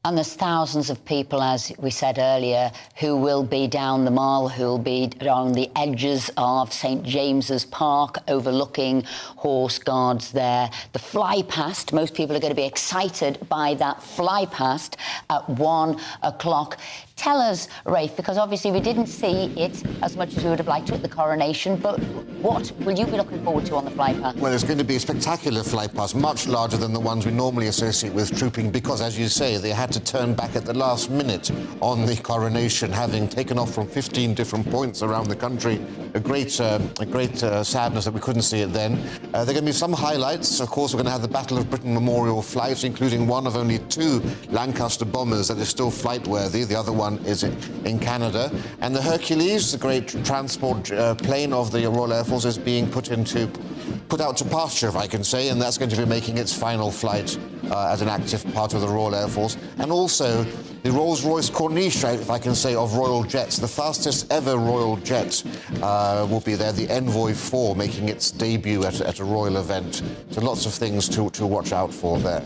And there's thousands of people, as we said earlier, who will be down the Mall, who will be on the edges of St James's Park, overlooking Horse Guards there. The fly past, most people are going to be excited by that fly past at 1 o'clock. Tell us, Rafe, because obviously we didn't see it as much as we would have liked to at the coronation, but what will you be looking forward to on the fly past? Well, it's going to be a spectacular fly past, much larger than the ones we normally associate with trooping, because, as you say, they had to turn back at the last minute on the coronation, having taken off from 15 different points around the country. A great sadness that we couldn't see it then. There are going to be some highlights. Of course, we're going to have the Battle of Britain Memorial flights, including one of only 2 Lancaster bombers that is still flight-worthy. The other one is in Canada. And the Hercules, the great transport plane of the Royal Air Force, is being put out to pasture, if I can say, and that's going to be making its final flight as an active part of the Royal Air Force. And also the Rolls-Royce Corniche, if I can say, of Royal Jets, the fastest ever Royal Jet, will be there, the Envoy 4, making its debut at a royal event. So lots of things to watch out for there.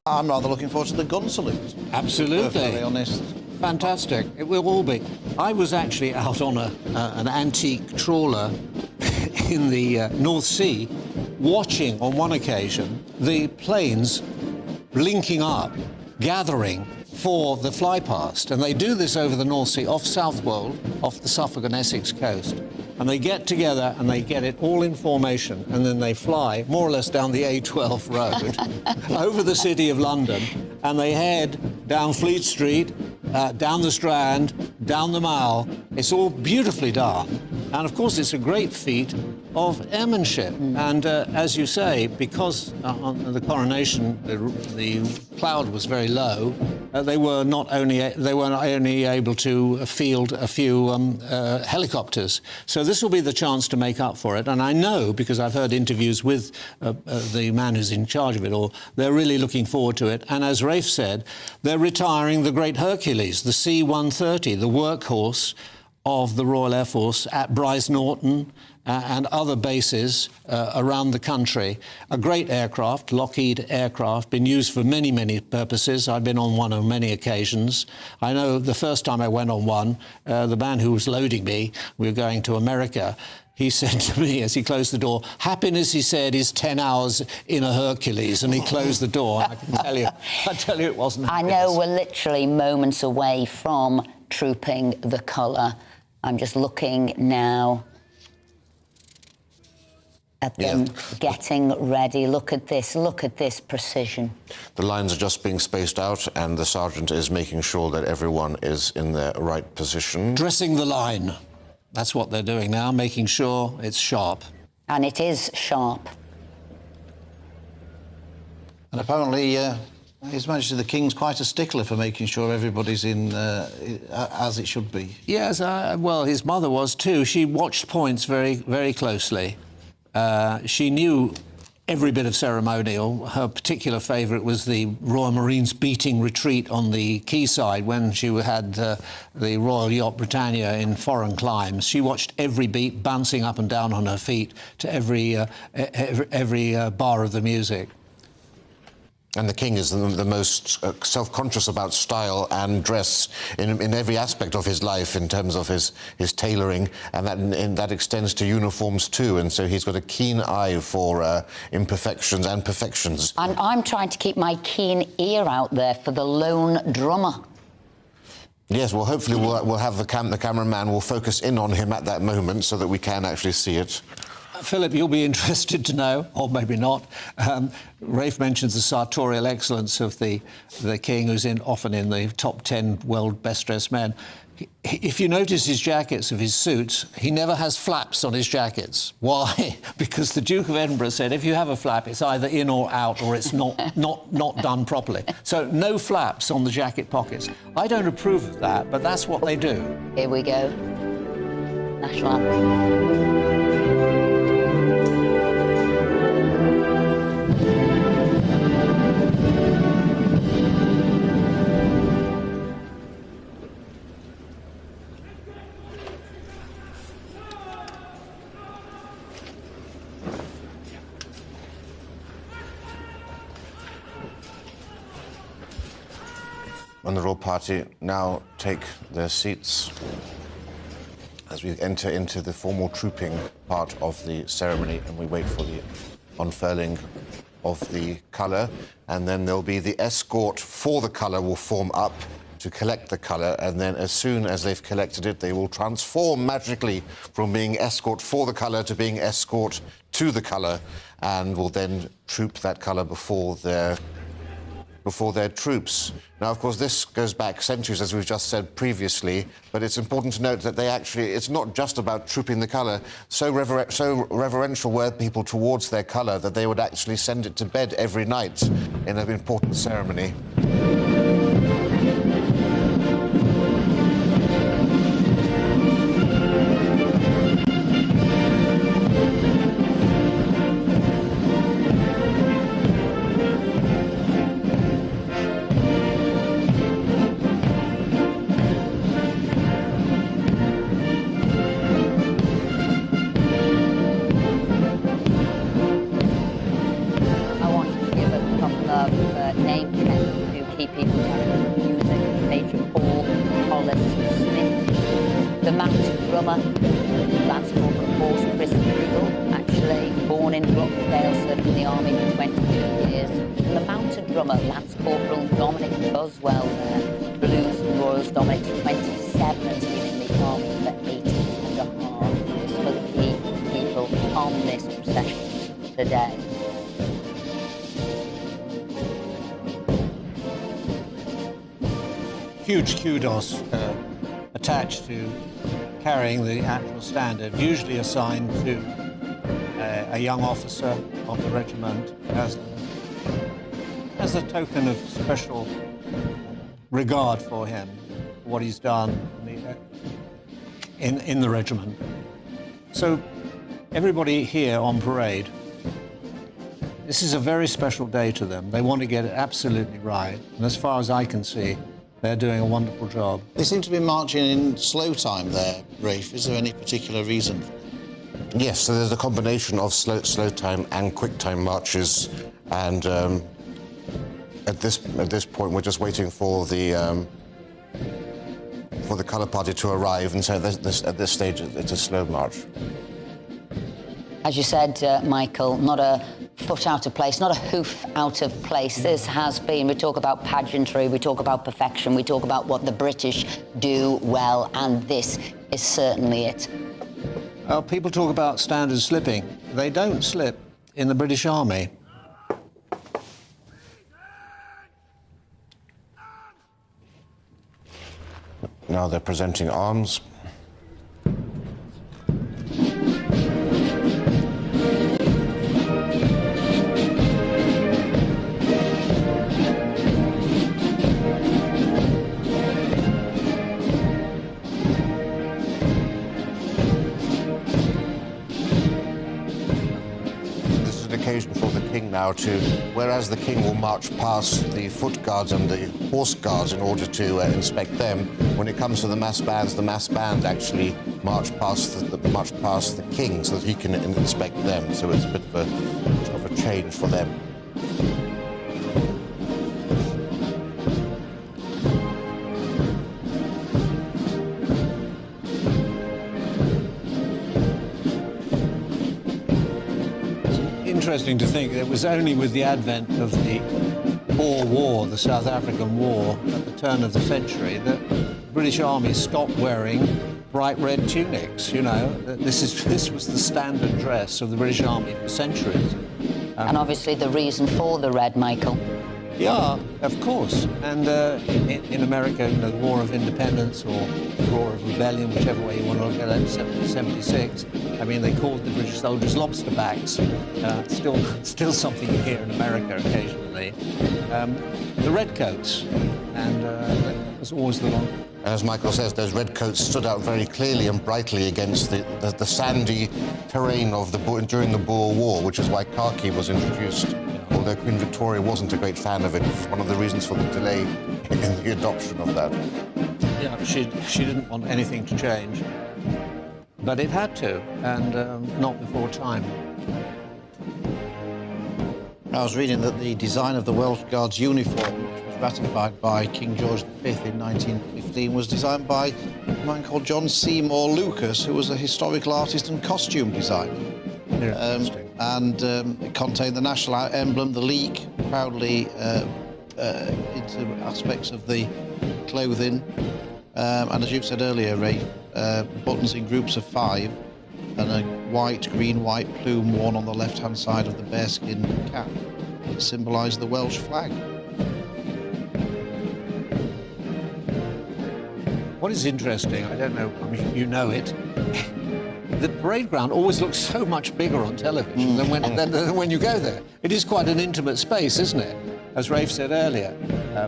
I'm rather looking forward to the gun salute. Absolutely. To be perfectly honest. Fantastic. It will all be. I was actually out on an antique trawler in the North Sea, watching on one occasion the planes linking up, gathering for the fly past. And they do this over the North Sea, off Southwold, off the Suffolk and Essex coast. And they get together and they get it all in formation, and then they fly more or less down the A12 road over the City of London, and they head down Fleet Street, down the Strand, down the Mall. It's all beautifully done. And of course, it's a great feat of airmanship. And as you say, because on the coronation, the cloud was very low, they were not only able to field a few helicopters. So this will be the chance to make up for it. And I know, because I've heard interviews with the man who's in charge of it all, they're really looking forward to it. And as Rafe said, they're retiring the great Hercules, the C-130, the workhorse of the Royal Air Force at Brize Norton and other bases around the country. A great aircraft, Lockheed aircraft, been used for many, many purposes. I've been on one on many occasions. I know the first time I went on one, the man who was loading me, we were going to America, he said to me as he closed the door, happiness, he said, is 10 hours in a Hercules, and he closed the door. And I tell you it wasn't happiness. I know we're literally moments away from trooping the colour. I'm just looking now at them getting ready. Look at this precision. The lines are just being spaced out, and the sergeant is making sure that everyone is in their right position. Dressing the line. That's what they're doing now, making sure it's sharp. And it is sharp. And apparently, His Majesty the King's quite a stickler for making sure everybody's in as it should be. Yes, well, his mother was too. She watched points very, very closely. She knew every bit of ceremonial. Her particular favourite was the Royal Marines beating retreat on the quayside when she had the Royal Yacht Britannia in foreign climes. She watched every beat, bouncing up and down on her feet to every bar of the music. And the King is the most self-conscious about style and dress in every aspect of his life, in terms of his tailoring, and that extends to uniforms too. And so he's got a keen eye for imperfections and perfections. And I'm trying to keep my keen ear out there for the lone drummer. Yes, well, hopefully we'll have the cameraman will focus in on him at that moment so that we can actually see it. Philip, you'll be interested to know, or maybe not. Rafe mentions the sartorial excellence of the King, who's often in the top 10 world best-dressed men. If you notice his jackets of his suits, he never has flaps on his jackets. Why? Because the Duke of Edinburgh said if you have a flap, it's either in or out, or it's not done properly. So no flaps on the jacket pockets. I don't approve of that, but that's what they do. Here we go. National anthem. And the royal party now take their seats as we enter into the formal trooping part of the ceremony, and we wait for the unfurling of the colour, and then there'll be the escort for the colour will form up to collect the colour, and then as soon as they've collected it, they will transform magically from being escort for the colour to being escort to the colour, and will then troop that colour before their troops. Now, of course, this goes back centuries, as we've just said previously, but it's important to note that it's not just about trooping the colour. So reverential were people towards their colour that they would actually send it to bed every night in an important ceremony. Huge kudos attached to carrying the actual standard, usually assigned to a young officer of the regiment as a token of special regard for him, what he's done in the regiment. So everybody here on parade, this is a very special day to them. They want to get it absolutely right, and as far as I can see, they're doing a wonderful job. They seem to be marching in slow time there, Rafe. Is there any particular reason? Yes, so there's a combination of slow time and quick time marches, and at this point we're just waiting for the colour party to arrive, and so at this stage it's a slow march. As you said, Michael, not a foot out of place, not a hoof out of place. This has been, we talk about pageantry, we talk about perfection, we talk about what the British do well, and this is certainly it. People talk about standards slipping. They don't slip in the British Army. Now they're presenting arms. Occasion for the king now to, whereas the king will march past the foot guards and the horse guards in order to inspect them, when it comes to the mass band actually march past the king so that he can inspect them. So it's a bit of a change for them. Interesting to think that it was only with the advent of the Boer War, the South African War, at the turn of the century, that the British Army stopped wearing bright red tunics. You know, this was the standard dress of the British Army for centuries. And obviously the reason for the red, Michael. Yeah, of course. And in America, you know, the War of Independence or the War of Rebellion, whichever way you want to look at it, 1776, I mean, they called the British soldiers lobster backs. Still something you hear in America occasionally. The redcoats, and that was always the one. As Michael says, those redcoats stood out very clearly and brightly against the sandy terrain of during the Boer War, which is why khaki was introduced. Although Queen Victoria wasn't a great fan of it, it's one of the reasons for the delay in the adoption of that. Yeah, she didn't want anything to change, but it had to, and not before time. I was reading that the design of the Welsh Guards uniform, which was ratified by King George V in 1915, was designed by a man called John Seymour Lucas, who was a historical artist and costume designer. It contained the national emblem, the leek, proudly into aspects of the clothing. And as you said earlier, Ray, buttons in groups of 5, and a white, green, white plume worn on the left-hand side of the bearskin cap that symbolised the Welsh flag. What is interesting, I don't know, I mean, you know it, the parade ground always looks so much bigger on television than when you go there. It is quite an intimate space, isn't it? As Rafe said earlier,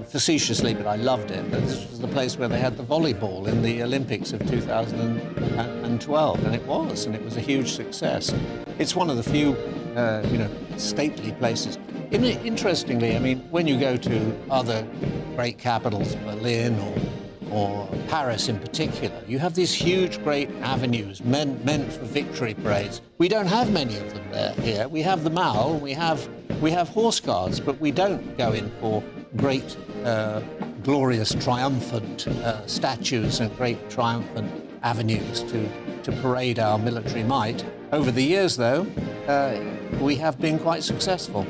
facetiously, but I loved it, that this was the place where they had the volleyball in the Olympics of 2012, and it was a huge success. It's one of the few, stately places. Interestingly, I mean, when you go to other great capitals, Berlin or Paris in particular, you have these huge, great avenues meant for victory parades. We don't have many of them here. We have the Mall, we have horse guards, but we don't go in for great, glorious, triumphant statues and great triumphant avenues to parade our military might. Over the years, though, we have been quite successful.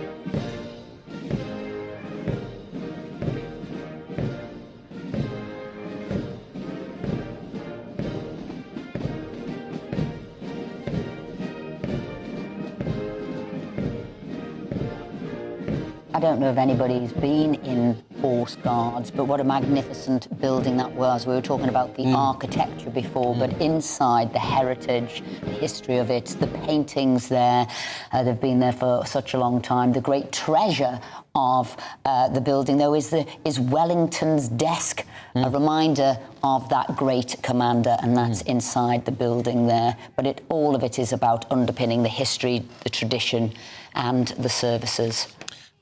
I don't know if anybody's been in Horse Guards, but what a magnificent building that was. We were talking about the architecture before, but inside, the heritage, the history of it, the paintings there, they've been there for such a long time. The great treasure of the building, though, is Wellington's desk, a reminder of that great commander, and that's inside the building there. But all of it is about underpinning the history, the tradition, and the services.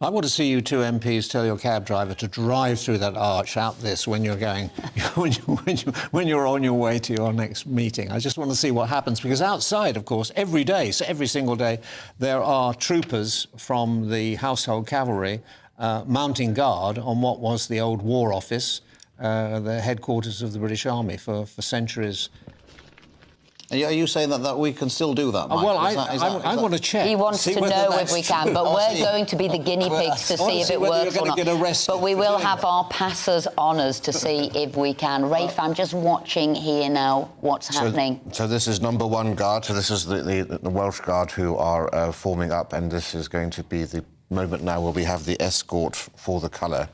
I want to see you two MPs tell your cab driver to drive through that arch out this when you're going, when you're on your way to your next meeting. I just want to see what happens, because outside, of course, every day, so every single day, there are troopers from the Household Cavalry mounting guard on what was the old War Office, the headquarters of the British Army for centuries. Are you saying that we can still do that, Mike? Well, I want to check. He wants to know if we can, but we're going to be the guinea pigs to see if it works or not. But we will have our passers on us to see if we can. Rafe, I'm just watching here now what's happening. So this is number one guard. So this is the Welsh Guard who are forming up, and this is going to be the moment now where we have the escort for the colour,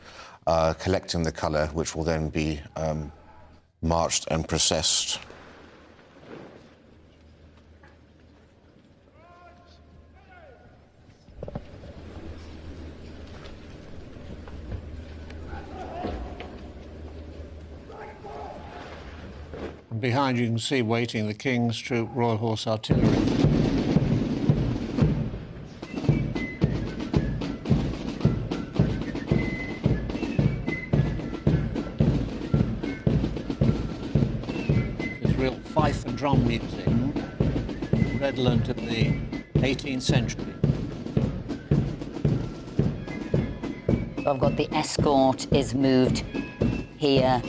collecting the colour, which will then be marched and processed. And behind you can see waiting the King's Troop Royal Horse Artillery. There's real fife and drum music, redolent of the 18th century. So I've got the escort is moved here,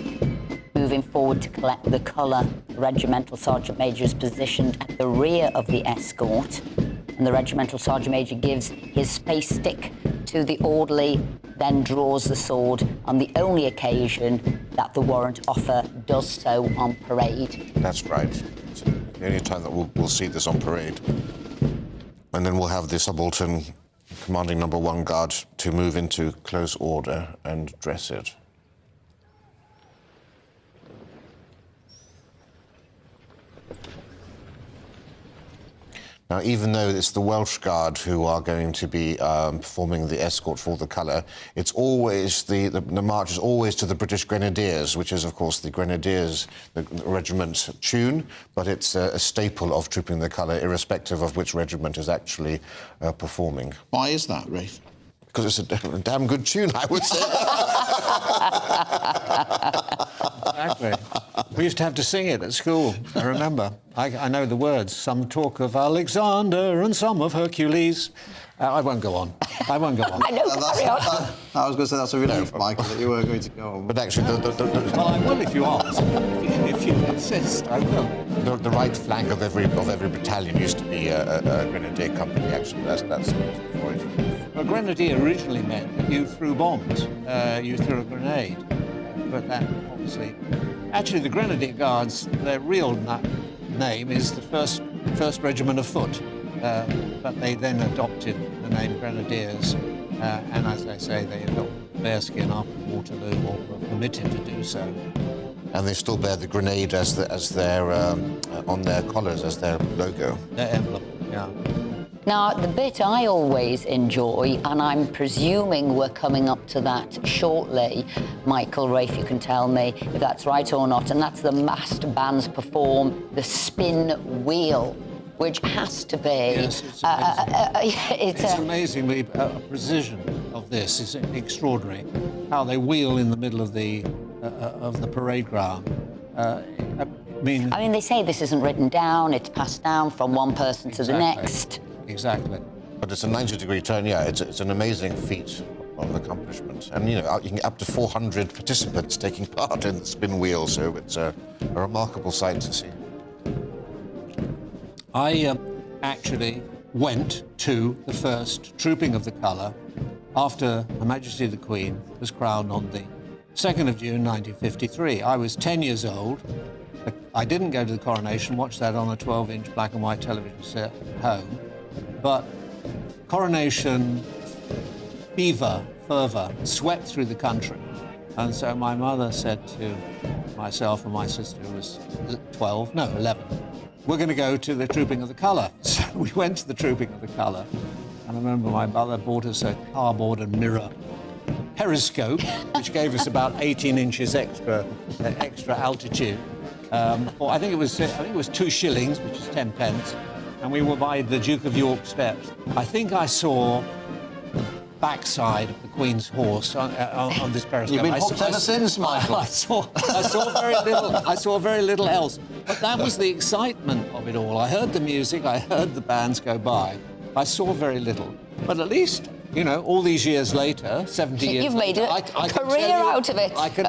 moving forward to collect the colour. The Regimental Sergeant Major is positioned at the rear of the escort, and the Regimental Sergeant Major gives his space stick to the orderly, then draws the sword on the only occasion that the warrant offer does so on parade. That's right. It's the only time that we'll see this on parade. And then we'll have the subaltern commanding number one guard to move into close order and dress it. Now, even though it's the Welsh Guard who are going to be performing the escort for the colour, it's always the march is always to the British Grenadiers, which is, of course, the Grenadiers, the regiment tune, but it's a staple of Trooping the Colour, irrespective of which regiment is actually performing. Why is that, Rafe? Because it's a damn good tune, I would say. Exactly. We used to have to sing it at school, I remember. I know the words. Some talk of Alexander and some of Hercules. I won't go on. I won't go on. I know, carry on. I was going to say that's a relief, Michael, that you were going to go on. But actually, well, I will if you ask. If you insist, I will. The right flank of every battalion used to be a grenadier company. Actually, that's before it. A grenadier originally meant that you threw bombs, you threw a grenade, but that obviously. Actually, the Grenadier Guards, their real name is the First Regiment of Foot, but they then adopted the name Grenadiers, and as I say, they adopted bearskin after Waterloo, or were permitted to do so. And they still bear the grenade as their on their collars as their logo. Their emblem, yeah. Now, the bit I always enjoy, and I'm presuming we're coming up to that shortly, Michael, Rafe, you can tell me if that's right or not, and that's the massed bands perform the spin wheel, which has to be... Yes, it's amazing. It's amazing. The precision of this is extraordinary. How they wheel in the middle of the parade ground. I mean, they say this isn't written down, it's passed down from one person to the next. Exactly. But it's a 90-degree turn, yeah. It's an amazing feat of accomplishment. And, you know, you can get up to 400 participants taking part in the spin wheel, so it's a remarkable sight to see. I actually went to the first Trooping of the Colour after Her Majesty the Queen was crowned on the 2nd of June 1953. I was 10 years old. I didn't go to the coronation, watched that on a 12-inch black and white television set at home. But coronation fervour swept through the country. And so my mother said to myself and my sister, who was 11, we're going to go to the Trooping of the Colour. So we went to the Trooping of the Colour. And I remember my mother bought us a cardboard and mirror periscope, which gave us about 18 inches extra altitude. I think it was 2 shillings, which is 10 pence. And we were by the Duke of York steps. I think I saw the backside of the Queen's horse on this periscope. You've been hooked ever since, Michael. I saw very little. I saw very little else. But that was the excitement of it all. I heard the music. I heard the bands go by. I saw very little. But at least you know, all these years later, 70 years You've made later, a career out of it. I can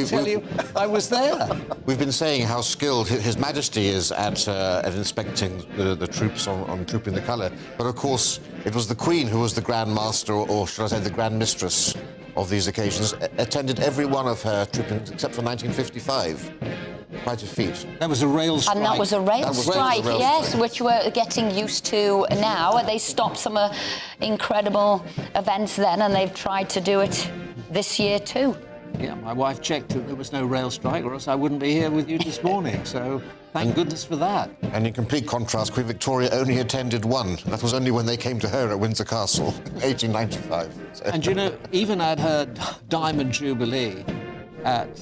tell you, I was there. We've been saying how skilled His Majesty is at inspecting the troops on trooping the colour. But of course, it was the Queen who was the Grand Master, or should I say the Grand Mistress of these occasions, attended every one of her troopings except for 1955. Quite a feat. That was a rail strike. And that was a rail strike, yes, which we're getting used to now. They stopped some incredible events then, and they've tried to do it this year too. Yeah, my wife checked that there was no rail strike, or else I wouldn't be here with you this morning. So thank goodness for that. And in complete contrast, Queen Victoria only attended one. That was only when they came to her at Windsor Castle, 1895. So. And you know, even at her Diamond Jubilee at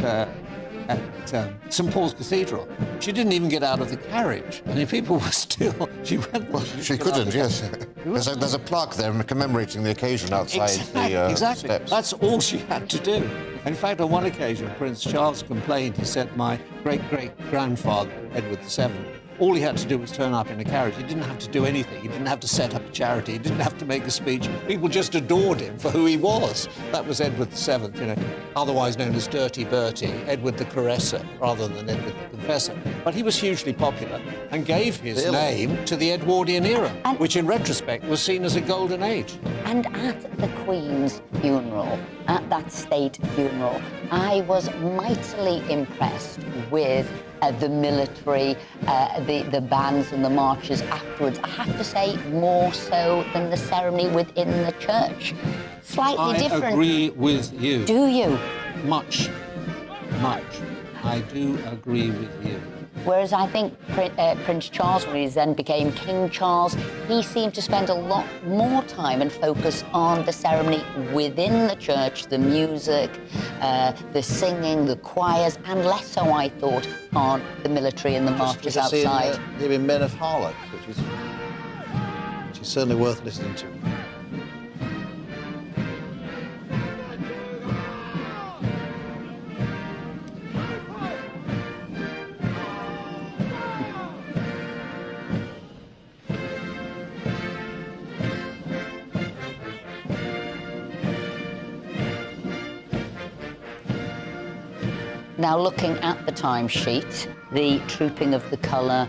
St Paul's Cathedral, she didn't even get out of the carriage. I mean, people were still... She went... Well, she couldn't, yes. There's a plaque there commemorating the occasion outside the exactly. steps. That's all she had to do. In fact, on one occasion, Prince Charles complained. He said, my great-great-grandfather, Edward VII, all he had to do was turn up in a carriage. He didn't have to do anything. He didn't have to set up a charity. He didn't have to make a speech. People just adored him for who he was. That was Edward VII, you know, otherwise known as Dirty Bertie, Edward the Caresser, rather than Edward the Confessor. But he was hugely popular and gave his name to the Edwardian era, which in retrospect was seen as a golden age. And at the Queen's funeral, at that state funeral, I was mightily impressed with the military, the bands and the marches afterwards. I have to say, more so than the ceremony within the church. Slightly different. I agree with you. Do you? Much. I do agree with you. Whereas I think Prince Charles, when he then became King Charles, he seemed to spend a lot more time and focus on the ceremony within the church, the music, the singing, the choirs, and less so, I thought, on the military and the marches outside. Him in Men of Harlech, which is certainly worth listening to. Now, looking at the timesheet, the trooping of the colour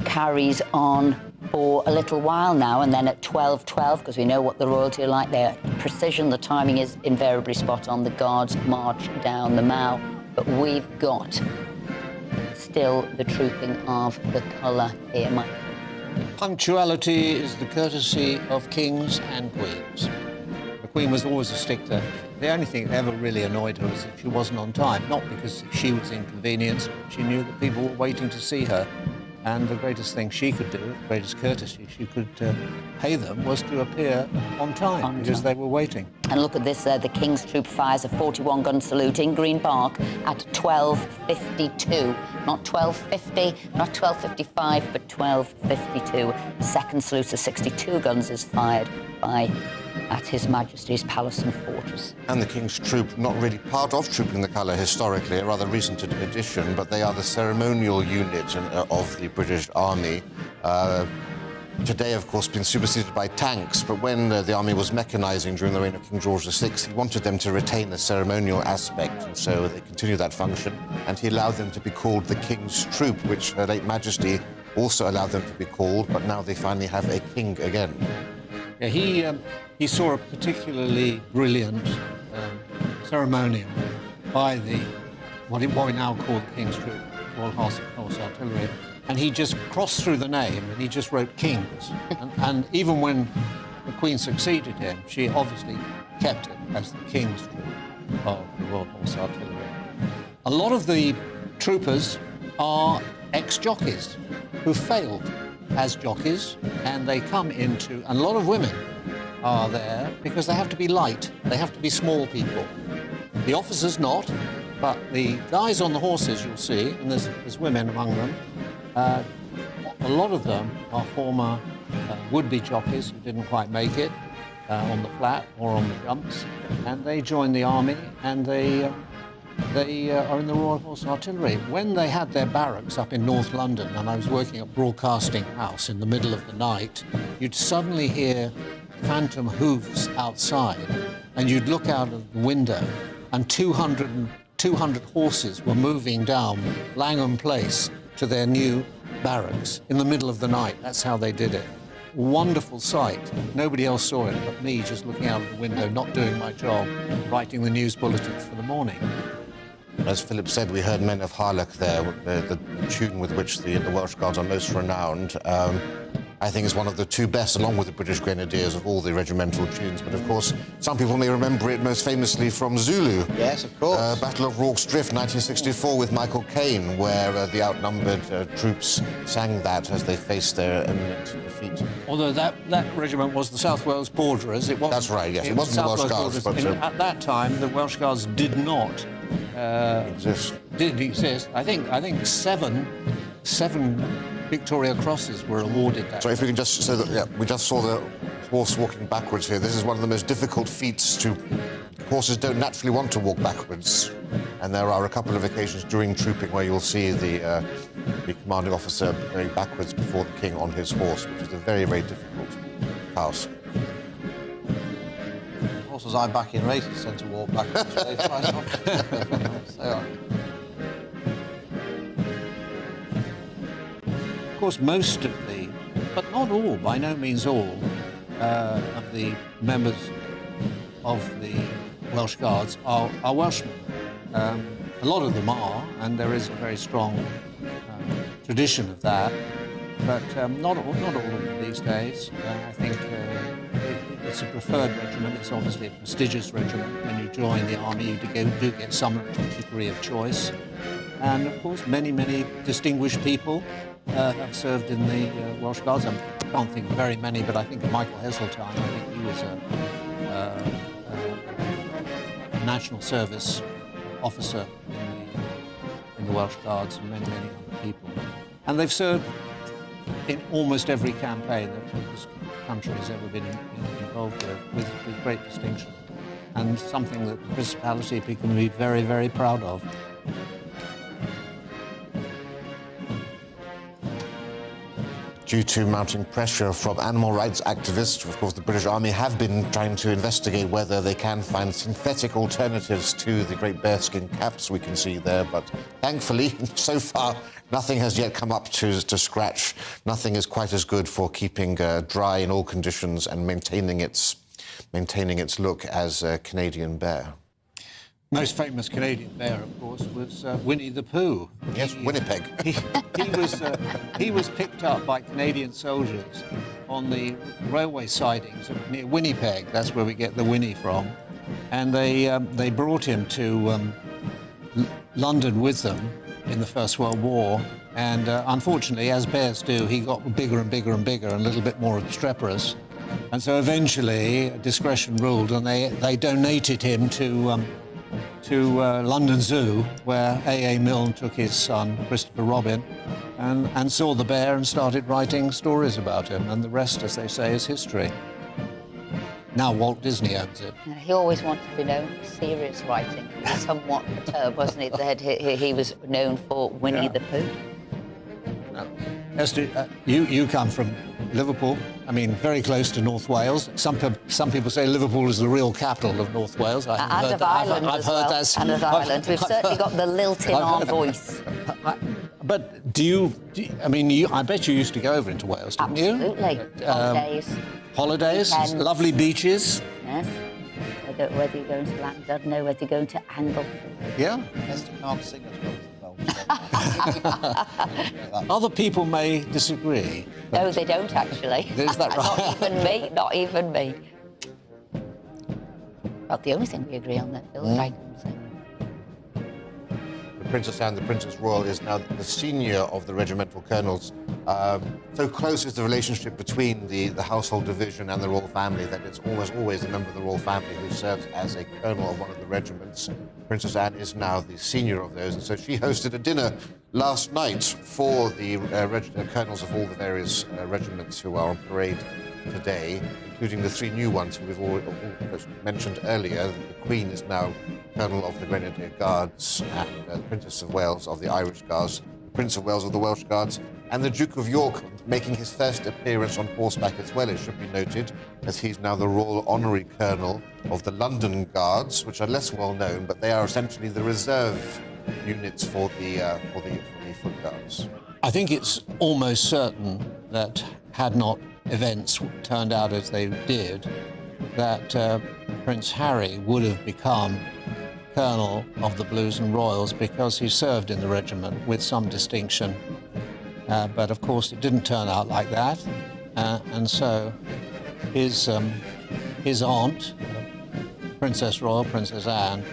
carries on for a little while now, and then at 12:12, because we know what the royalty are like, their precision, the timing is invariably spot on. The guards march down the Mall, but we've got still the trooping of the colour here, Mike. Punctuality is the courtesy of kings and queens. The Queen was always a stickler. The only thing that ever really annoyed her was that she wasn't on time, not because she was inconvenienced, but she knew that people were waiting to see her. And the greatest thing she could do, the greatest courtesy she could pay them, was to appear on time because they were waiting. And look at this, the King's Troop fires a 41-gun salute in Green Park at 12:52. Not 12:50, not 12:55, but 12:52. The second salute of 62 guns is fired at His Majesty's Palace and Fortress. And the King's Troop, not really part of Trooping the Colour historically, a rather recent addition, but they are the ceremonial unit of the British Army. Today, of course, been superseded by tanks, but when the army was mechanising during the reign of King George VI, he wanted them to retain the ceremonial aspect, and so they continue that function, and he allowed them to be called the King's Troop, which Her late Majesty also allowed them to be called, but now they finally have a king again. Yeah, he saw a particularly brilliant ceremonial by what we now call the King's Troop, Royal Horse Artillery, and he just crossed through the name and he just wrote Kings. and even when the Queen succeeded him, she obviously kept it as the King's Troop of the Royal Horse Artillery. A lot of the troopers are ex-jockeys who failed as jockeys, and they come into, and a lot of women are there because they have to be light, they have to be small people. The officers not, but the guys on the horses you'll see, and there's women among them, a lot of them are former would-be jockeys who didn't quite make it on the flat or on the jumps, and they join the army, and they are in the Royal Horse Artillery. When they had their barracks up in North London, and I was working at Broadcasting House in the middle of the night, you'd suddenly hear phantom hoofs outside, and you'd look out of the window, and 200 horses were moving down Langham Place to their new barracks in the middle of the night. That's how they did it. Wonderful sight. Nobody else saw it but me, just looking out of the window, not doing my job, writing the news bulletins for the morning. As Philip said, we heard Men of Harlech there, the tune with which the Welsh Guards are most renowned. I think is one of the two best, along with the British Grenadiers, of all the regimental tunes. But of course, some people may remember it most famously from Zulu. Yes, of course. Battle of Rorke's Drift, 1964, with Michael Caine, where the outnumbered troops sang that as they faced their imminent defeat. Although that regiment was the South Wales Borderers, it wasn't. That's right, yes. It wasn't the Welsh Guards. But, at that time, the Welsh Guards did not exist. Didn't exist. I think seven Victoria Crosses were awarded that. So if we can just say that, yeah, we just saw the horse walking backwards here. This is one of the most difficult feats to... Horses don't naturally want to walk backwards. And there are a couple of occasions during trooping where you'll see the commanding officer going backwards before the king on his horse, which is a very, very difficult task. Horses I back in races tend to walk backwards. Of course, most of the, but not all, by no means all, of the members of the Welsh Guards are Welshmen. A lot of them are, and there is a very strong tradition of that, but not all of them these days. I think it's a preferred regiment. It's obviously a prestigious regiment. When you join the army, you do get some degree of choice. And of course, many, many distinguished people have served in the Welsh Guards. I can't think of very many, but I think of Michael Heseltine. I think he was a National Service officer in the Welsh Guards, and many, many other people. And they've served in almost every campaign that this country has ever been involved with great distinction, and something that the Principality can be very, very proud of. Due to mounting pressure from animal rights activists, of course, the British Army have been trying to investigate whether they can find synthetic alternatives to the great bearskin caps we can see there. But thankfully, so far, nothing has yet come up to scratch. Nothing is quite as good for keeping dry in all conditions and maintaining its look as a Canadian bear. Most famous Canadian bear, of course, was Winnie the Pooh. Yes, Winnipeg. He was picked up by Canadian soldiers on the railway sidings near Winnipeg. That's where we get the Winnie from. And they brought him to London with them in the First World War. And unfortunately, as bears do, he got bigger and bigger and bigger and a little bit more obstreperous. And so eventually, discretion ruled, and they donated him to London Zoo, where A.A. Milne took his son, Christopher Robin, and saw the bear and started writing stories about him. And the rest, as they say, is history. Now Walt Disney owns it. He always wanted to be known for serious writing. He was somewhat perturbed, wasn't he? That he was known for Winnie the Pooh. No. Esther, you come from Liverpool. I mean, very close to North Wales. Some people say Liverpool is the real capital of North Wales. And of Ireland as well. And of Ireland. We've certainly got the lilt in our voice. But do you I mean, I bet you used to go over into Wales, didn't you? Absolutely. Holidays. Holidays, weekends. Lovely beaches. Yes. Whether you're going to Llandudno, whether you're going to Anglesey. Yeah. Esther can't sing as well. Other people may disagree. No, they don't actually. Is that right? Not even me. Well, the only thing we agree on that, Phil, I can say. The Princess Anne, the Princess Royal, is now the senior of the regimental colonels. So close is the relationship between the household division and the royal family that it's almost always a member of the royal family who serves as a colonel of one of the regiments. Princess Anne is now the senior of those, and so she hosted a dinner last night for the colonels of all the various regiments who are on parade today, including the three new ones who we've all mentioned earlier. The Queen is now Colonel of the Grenadier Guards, and the Princess of Wales of the Irish Guards, Prince of Wales of the Welsh Guards, and the Duke of York making his first appearance on horseback as well, it should be noted, as he's now the Royal Honorary Colonel of the London Guards, which are less well known, but they are essentially the reserve units for the Foot Guards. I think it's almost certain that had not events turned out as they did, that Prince Harry would have become Colonel of the Blues and Royals because he served in the regiment with some distinction. But of course it didn't turn out like that, and so his aunt, Princess Royal, Princess Anne,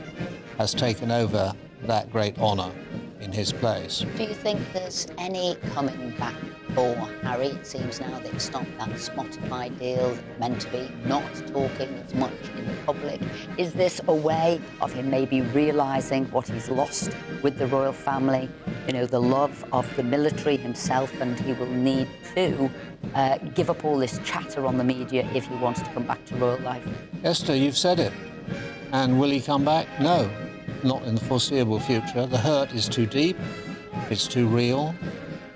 has taken over that great honour in his place. Do you think there's any coming back for Harry? It seems now they've stopped that Spotify deal, they're meant to be not talking as much in public. Is this a way of him maybe realising what he's lost with the royal family, you know, the love of the military himself, and he will need to give up all this chatter on the media if he wants to come back to royal life? Esther, you've said it. And will he come back? No, not in the foreseeable future. The hurt is too deep, it's too real.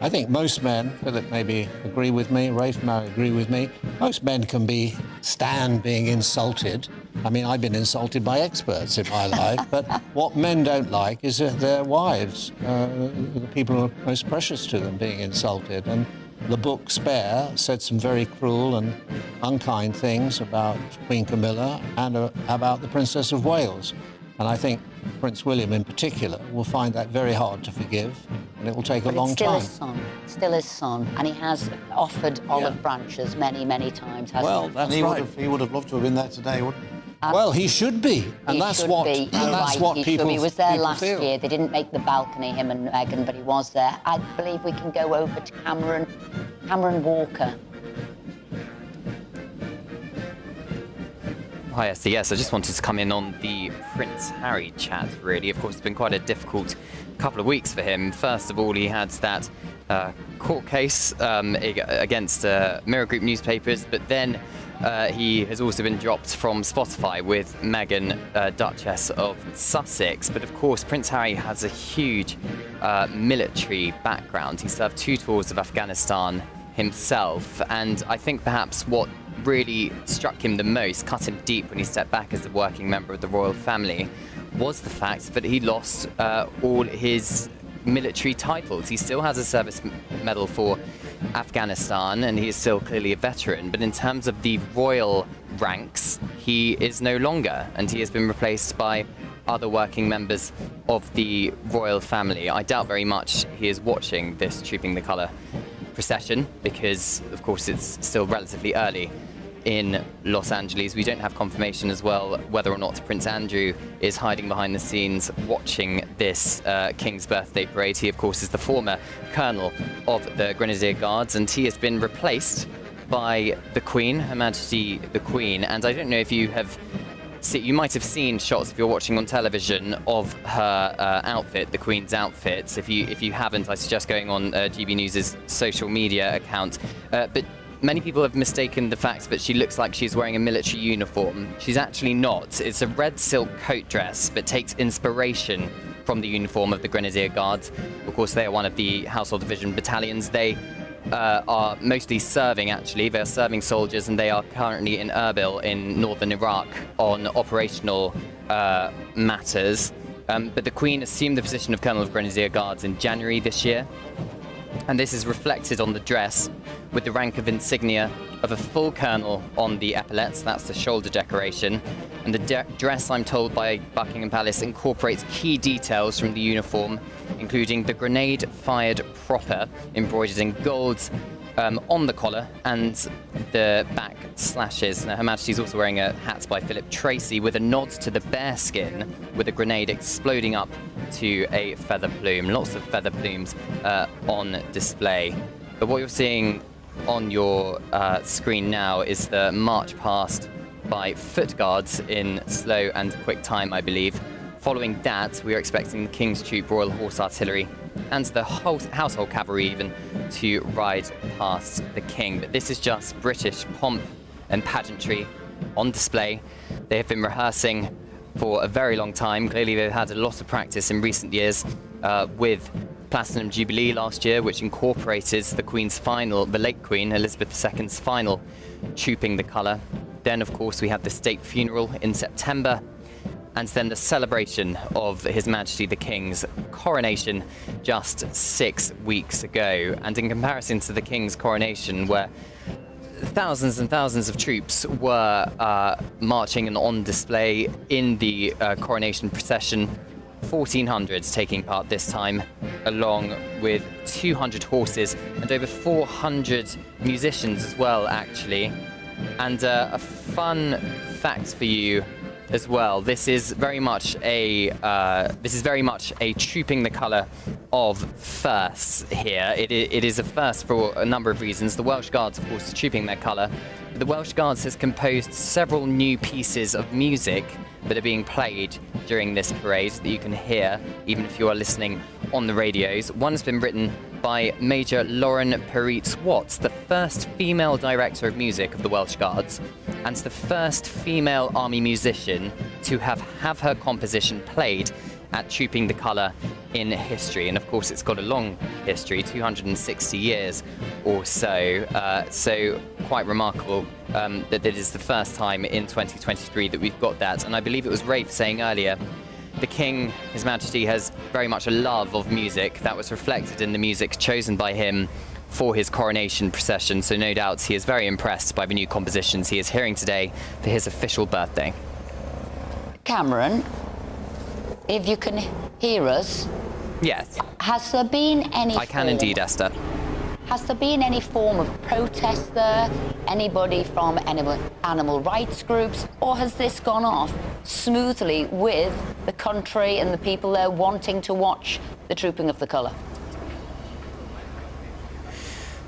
I think most men, Philip maybe agree with me, Rafe may agree with me, most men can stand being insulted. I mean, I've been insulted by experts in my life, but what men don't like is their wives, the people who are most precious to them, being insulted. And the book Spare said some very cruel and unkind things about Queen Camilla and about the Princess of Wales. And I think Prince William in particular will find that very hard to forgive, and it will take a long time. Still his son, and he has offered olive branches many, many times, hasn't Well, he? that's And he would have loved to have been there today, wouldn't he? Well, he should be, and He that's should what be. You're right, he people. should be. He was there people last feel. year. They didn't make the balcony, him and Meghan, but he was there. I believe we can go over to Cameron Walker. Hi, Esther. Yes, I just wanted to come in on the Prince Harry chat, really. Of course, it's been quite a difficult couple of weeks for him. First of all, he had that court case against Mirror Group newspapers, but then he has also been dropped from Spotify with Meghan, Duchess of Sussex. But of course, Prince Harry has a huge military background. He served 2 tours of Afghanistan himself, and I think perhaps what really struck him the most, cut him deep when he stepped back as a working member of the royal family, was the fact that he lost all his military titles. He still has a service medal for Afghanistan, and he is still clearly a veteran, but in terms of the royal ranks, he is no longer, and he has been replaced by other working members of the royal family. I doubt very much he is watching this Trooping the Colour procession, because of course it's still relatively early in Los Angeles. We don't have confirmation as well whether or not Prince Andrew is hiding behind the scenes watching this King's birthday parade. He of course is the former colonel of the Grenadier Guards, and he has been replaced by the Queen, Her Majesty the Queen. And I don't know if you might have seen shots, if you're watching on television, of her outfit, the Queen's outfit. If you haven't, I suggest going on GB News' social media account. But many people have mistaken the fact that she looks like she's wearing a military uniform. She's actually not. It's a red silk coat dress that takes inspiration from the uniform of the Grenadier Guards. Of course, they are one of the Household Division battalions. They are mostly serving, actually. They're serving soldiers, and they are currently in Erbil in northern Iraq on operational matters. But the Queen assumed the position of Colonel of Grenadier Guards in January this year, and this is reflected on the dress with the rank of insignia of a full colonel on the epaulets. That's the shoulder decoration. And the dress, I'm told by Buckingham Palace, incorporates key details from the uniform, including the grenade-fired proper embroidered in gold on the collar and the back slashes. Now, Her Majesty's also wearing a hat by Philip Tracy with a nod to the bearskin, with a grenade exploding up to a feather plume. Lots of feather plumes on display. But what you're seeing on your screen now is the march past by foot guards in slow and quick time, I believe. Following that, we are expecting the King's Troop, Royal Horse Artillery, and the Household Cavalry even to ride past the King. But this is just British pomp and pageantry on display. They have been rehearsing for a very long time. Clearly, they've had a lot of practice in recent years with Platinum Jubilee last year, which incorporated the Queen's final, the late Queen, Elizabeth II's final, Trooping the Colour. Then, of course, we had the state funeral in September, and then the celebration of His Majesty the King's coronation just 6 weeks ago. And in comparison to the King's coronation, where thousands and thousands of troops were marching and on display in the coronation procession, 1,400 taking part this time, along with 200 horses and over 400 musicians as well, actually. And a fun fact for you as well. This is very much a trooping the colour of firsts here. It is a first for a number of reasons. The Welsh Guards, of course, are trooping their colour. The Welsh Guards has composed several new pieces of music that are being played during this parade that you can hear, even if you are listening on the radios. One has been written by Major Lauren Pereet-Watts, the first female director of music of the Welsh Guards, and the first female army musician to have her composition played at Trooping the Colour in history. And of course, it's got a long history, 260 years or so. So quite remarkable that it is the first time in 2023 that we've got that. And I believe it was Rafe saying earlier, the King, His Majesty, has very much a love of music. That was reflected in the music chosen by him for his coronation procession. So no doubt he is very impressed by the new compositions he is hearing today for his official birthday. Cameron, if you can hear us. Yes. Has there been any I can indeed, Esther. Has there been any form of protest there? Anybody from animal rights groups? Or has this gone off smoothly with the country and the people there wanting to watch the Trooping of the Colour?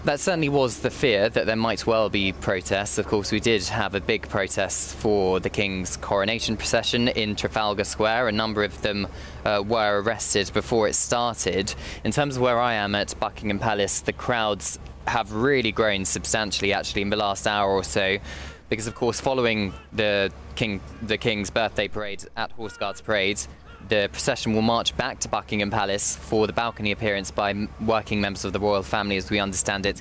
That certainly was the fear, that there might well be protests. Of course, we did have a big protest for the King's coronation procession in Trafalgar Square. A number of them were arrested before it started. In terms of where I am at Buckingham Palace, the crowds have really grown substantially, actually, in the last hour or so. Because, of course, following the King's birthday parade at Horse Guards Parade, the procession will march back to Buckingham Palace for the balcony appearance by working members of the royal family, as we understand it,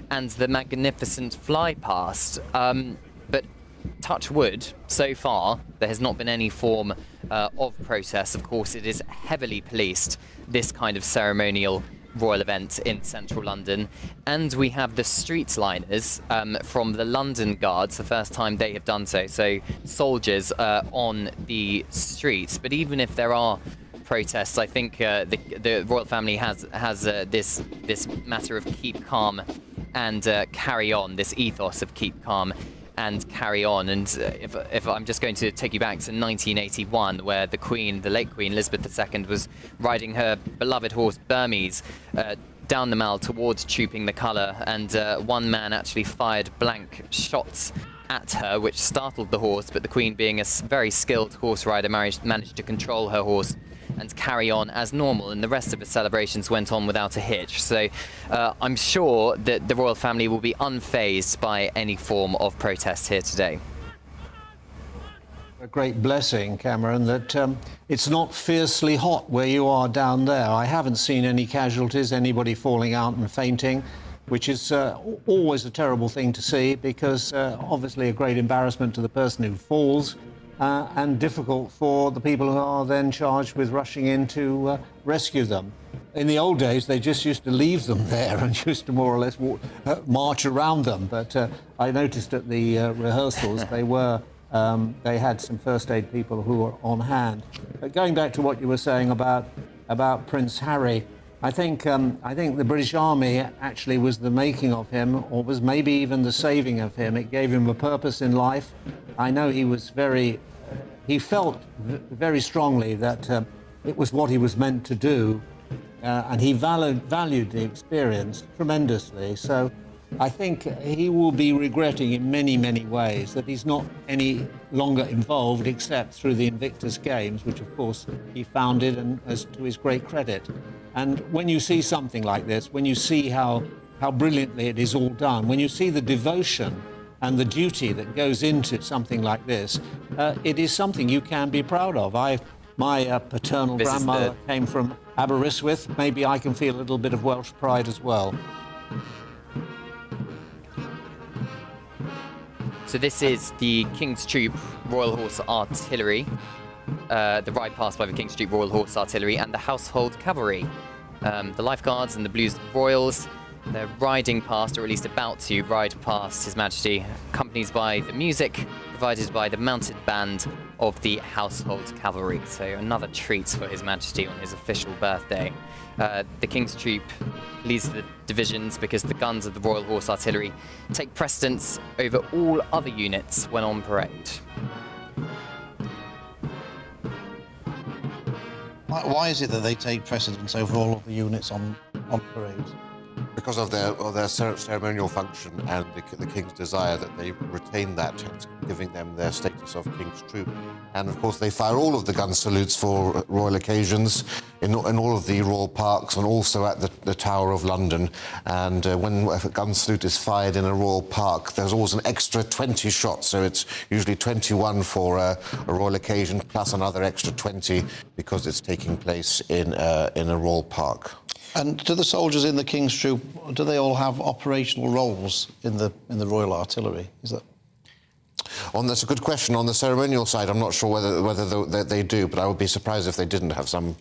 and the magnificent fly past. But touch wood, so far, there has not been any form of protest. Of course, it is heavily policed, this kind of ceremonial royal event in central London. And we have the street liners from the London Guards, the first time they have done so. So soldiers on the streets. But even if there are protests, I think the royal family has this matter of keep calm and carry on, this ethos of keep calm and carry on. And if I'm just going to take you back to 1981, where the Queen, the late Queen Elizabeth II, was riding her beloved horse Burmese down the Mall towards Trooping the Colour, and one man actually fired blank shots at her, which startled the horse, but the Queen, being a very skilled horse rider, managed to control her horse and carry on as normal, and the rest of the celebrations went on without a hitch. So I'm sure that the royal family will be unfazed by any form of protest here today. A great blessing, Cameron, that it's not fiercely hot where you are down there. I haven't seen any casualties, anybody falling out and fainting, which is always a terrible thing to see, because obviously a great embarrassment to the person who falls, and difficult for the people who are then charged with rushing in to rescue them. In the old days, they just used to leave them there and used to more or less march around them. But I noticed at the rehearsals, they had some first aid people who were on hand. But going back to what you were saying about Prince Harry, I think the British Army actually was the making of him, or was maybe even the saving of him. It gave him a purpose in life. I know he felt very strongly that it was what he was meant to do, and he valued the experience tremendously. So I think he will be regretting in many, many ways that he's not any longer involved, except through the Invictus Games, which of course he founded, and as to his great credit. And when you see something like this, when you see how brilliantly it is all done, when you see the devotion and the duty that goes into something like this, it is something you can be proud of. my paternal grandmother came from Aberystwyth, maybe I can feel a little bit of Welsh pride as well. So this is the King's Troop Royal Horse Artillery, the ride past by the King's Troop Royal Horse Artillery and the Household Cavalry. The Lifeguards and the Blues Royals, they're riding past, or at least about to ride past His Majesty, accompanied by the music provided by the mounted band of the Household Cavalry. So another treat for His Majesty on his official birthday. The King's Troop leads the divisions because the guns of the Royal Horse Artillery take precedence over all other units when on parade. Why is it that they take precedence over all of the units on parade? Because of their ceremonial function and the King's desire that they retain that, giving them their status of King's Troop. And of course they fire all of the gun salutes for royal occasions in all of the royal parks and also at the Tower of London. And when a gun salute is fired in a royal park, there's always an extra 20 shots, so it's usually 21 for a royal occasion plus another extra 20 because it's taking place in a royal park. And do the soldiers in the King's Troop, do they all have operational roles in the Royal Artillery? Is that? That's a good question. On the ceremonial side, I'm not sure whether they do, but I would be surprised if they didn't have some.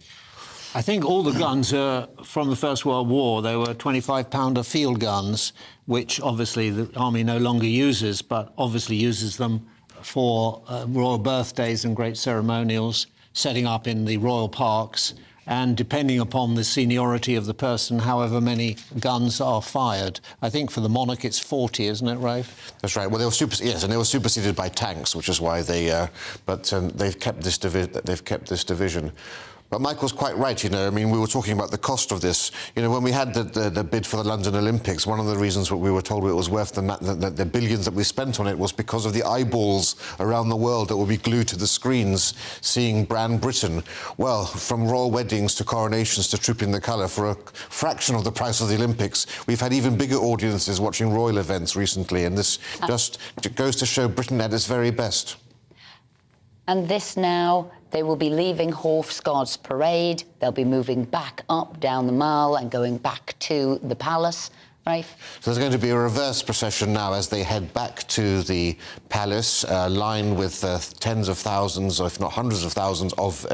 I think all the guns are from the First World War. They were 25-pounder field guns, which obviously the army no longer uses, but obviously uses them for royal birthdays and great ceremonials, setting up in the royal parks. And depending upon the seniority of the person, however many guns are fired. I think for the monarch it's 40, isn't it, Rafe? That's right. Well, they were and they were superseded by tanks, which is why they. They've kept this division. But Michael's quite right, you know. I mean, we were talking about the cost of this. You know, when we had the bid for the London Olympics, one of the reasons that we were told it was worth the billions that we spent on it was because of the eyeballs around the world that will be glued to the screens seeing brand Britain. Well, from royal weddings to coronations to trooping the colour, for a fraction of the price of the Olympics, we've had even bigger audiences watching royal events recently, and this just goes to show Britain at its very best. And this now, they will be leaving Horse Guards Parade. They'll be moving back up down the Mall and going back to the palace. Rafe? So there's going to be a reverse procession now as they head back to the palace, lined with tens of thousands, if not hundreds of thousands, of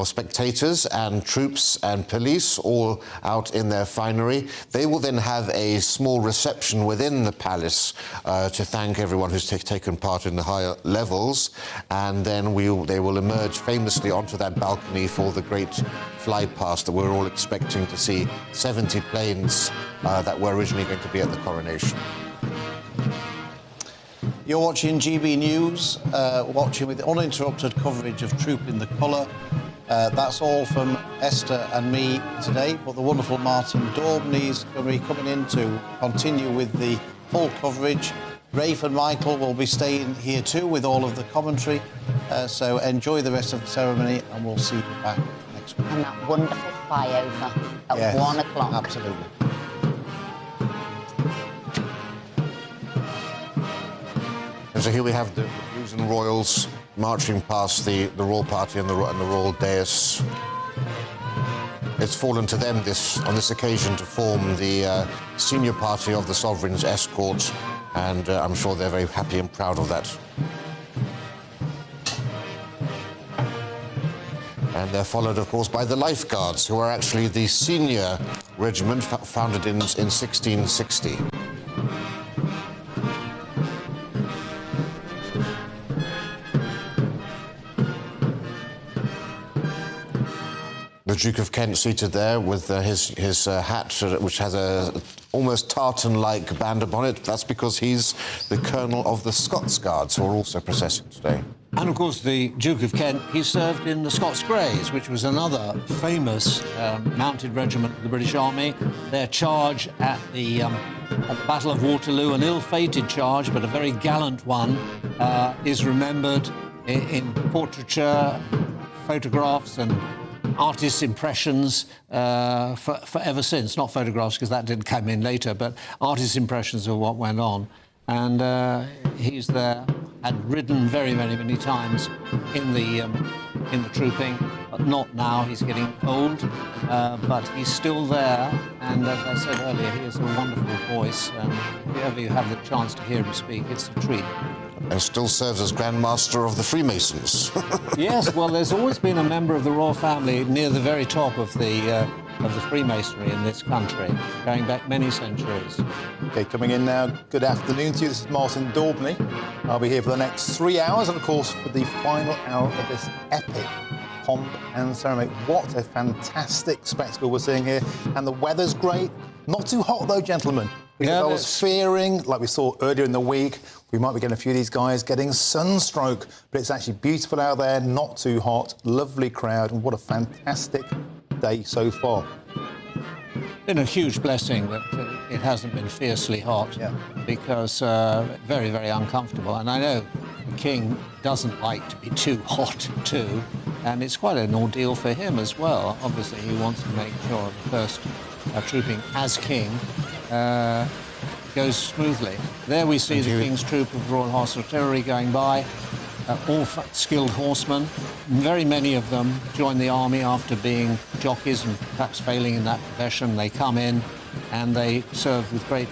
spectators and troops and police, all out in their finery. They will then have a small reception within the palace to thank everyone who's taken part in the higher levels, and then they will emerge famously onto that balcony for the great fly past that we're all expecting to see 70 planes that were originally going to be at the coronation. You're watching GB News, watching with uninterrupted coverage of Trooping the Colour. That's all from Esther and me today, but the wonderful Martin Daubney's going to be coming in to continue with the full coverage. Rafe and Michael will be staying here too with all of the commentary, so enjoy the rest of the ceremony and we'll see you back next week. And that wonderful flyover at 1 o'clock. Absolutely. And so here we have the Blues and Royals marching past the royal party and the royal dais. It's fallen to them on this occasion to form the senior party of the Sovereign's escort, and I'm sure they're very happy and proud of that. And they're followed, of course, by the Lifeguards, who are actually the senior regiment founded in 1660. The Duke of Kent seated there with his hat, which has a almost tartan-like band upon it. That's because he's the Colonel of the Scots Guards, who are also processing today. And, of course, the Duke of Kent, he served in the Scots Greys, which was another famous mounted regiment of the British Army. Their charge at the Battle of Waterloo, an ill-fated charge, but a very gallant one, is remembered in portraiture, photographs and artists' impressions for ever since. Not photographs, because that didn't come in later, but artists' impressions of what went on. And he's there, had ridden very, very many times in the in the trooping, but not now. He's getting old, but he's still there. And as I said earlier, he has a wonderful voice. And if ever you have the chance to hear him speak, it's a treat. And still serves as Grand Master of the Freemasons. Yes, well, there's always been a member of the royal family near the very top of the Freemasonry in this country, going back many centuries. Okay, coming in now, good afternoon to you. This is Martin Daubney. I'll be here for the next 3 hours, and of course for the final hour of this epic pomp and ceremony. What a fantastic spectacle we're seeing here. And the weather's great. Not too hot though, gentlemen. Because I was fearing, like we saw earlier in the week, we might be getting a few of these guys getting sunstroke. But it's actually beautiful out there, not too hot, lovely crowd, and what a fantastic day so far. Been a huge blessing that it hasn't been fiercely hot, because very, very uncomfortable. And I know the King doesn't like to be too hot too, and it's quite an ordeal for him as well. Obviously, he wants to make sure the first trooping as King goes smoothly. There we see the King's Troop of Royal Horse Artillery going by. All skilled horsemen. Very many of them join the army after being jockeys and perhaps failing in that profession. They come in and they serve with great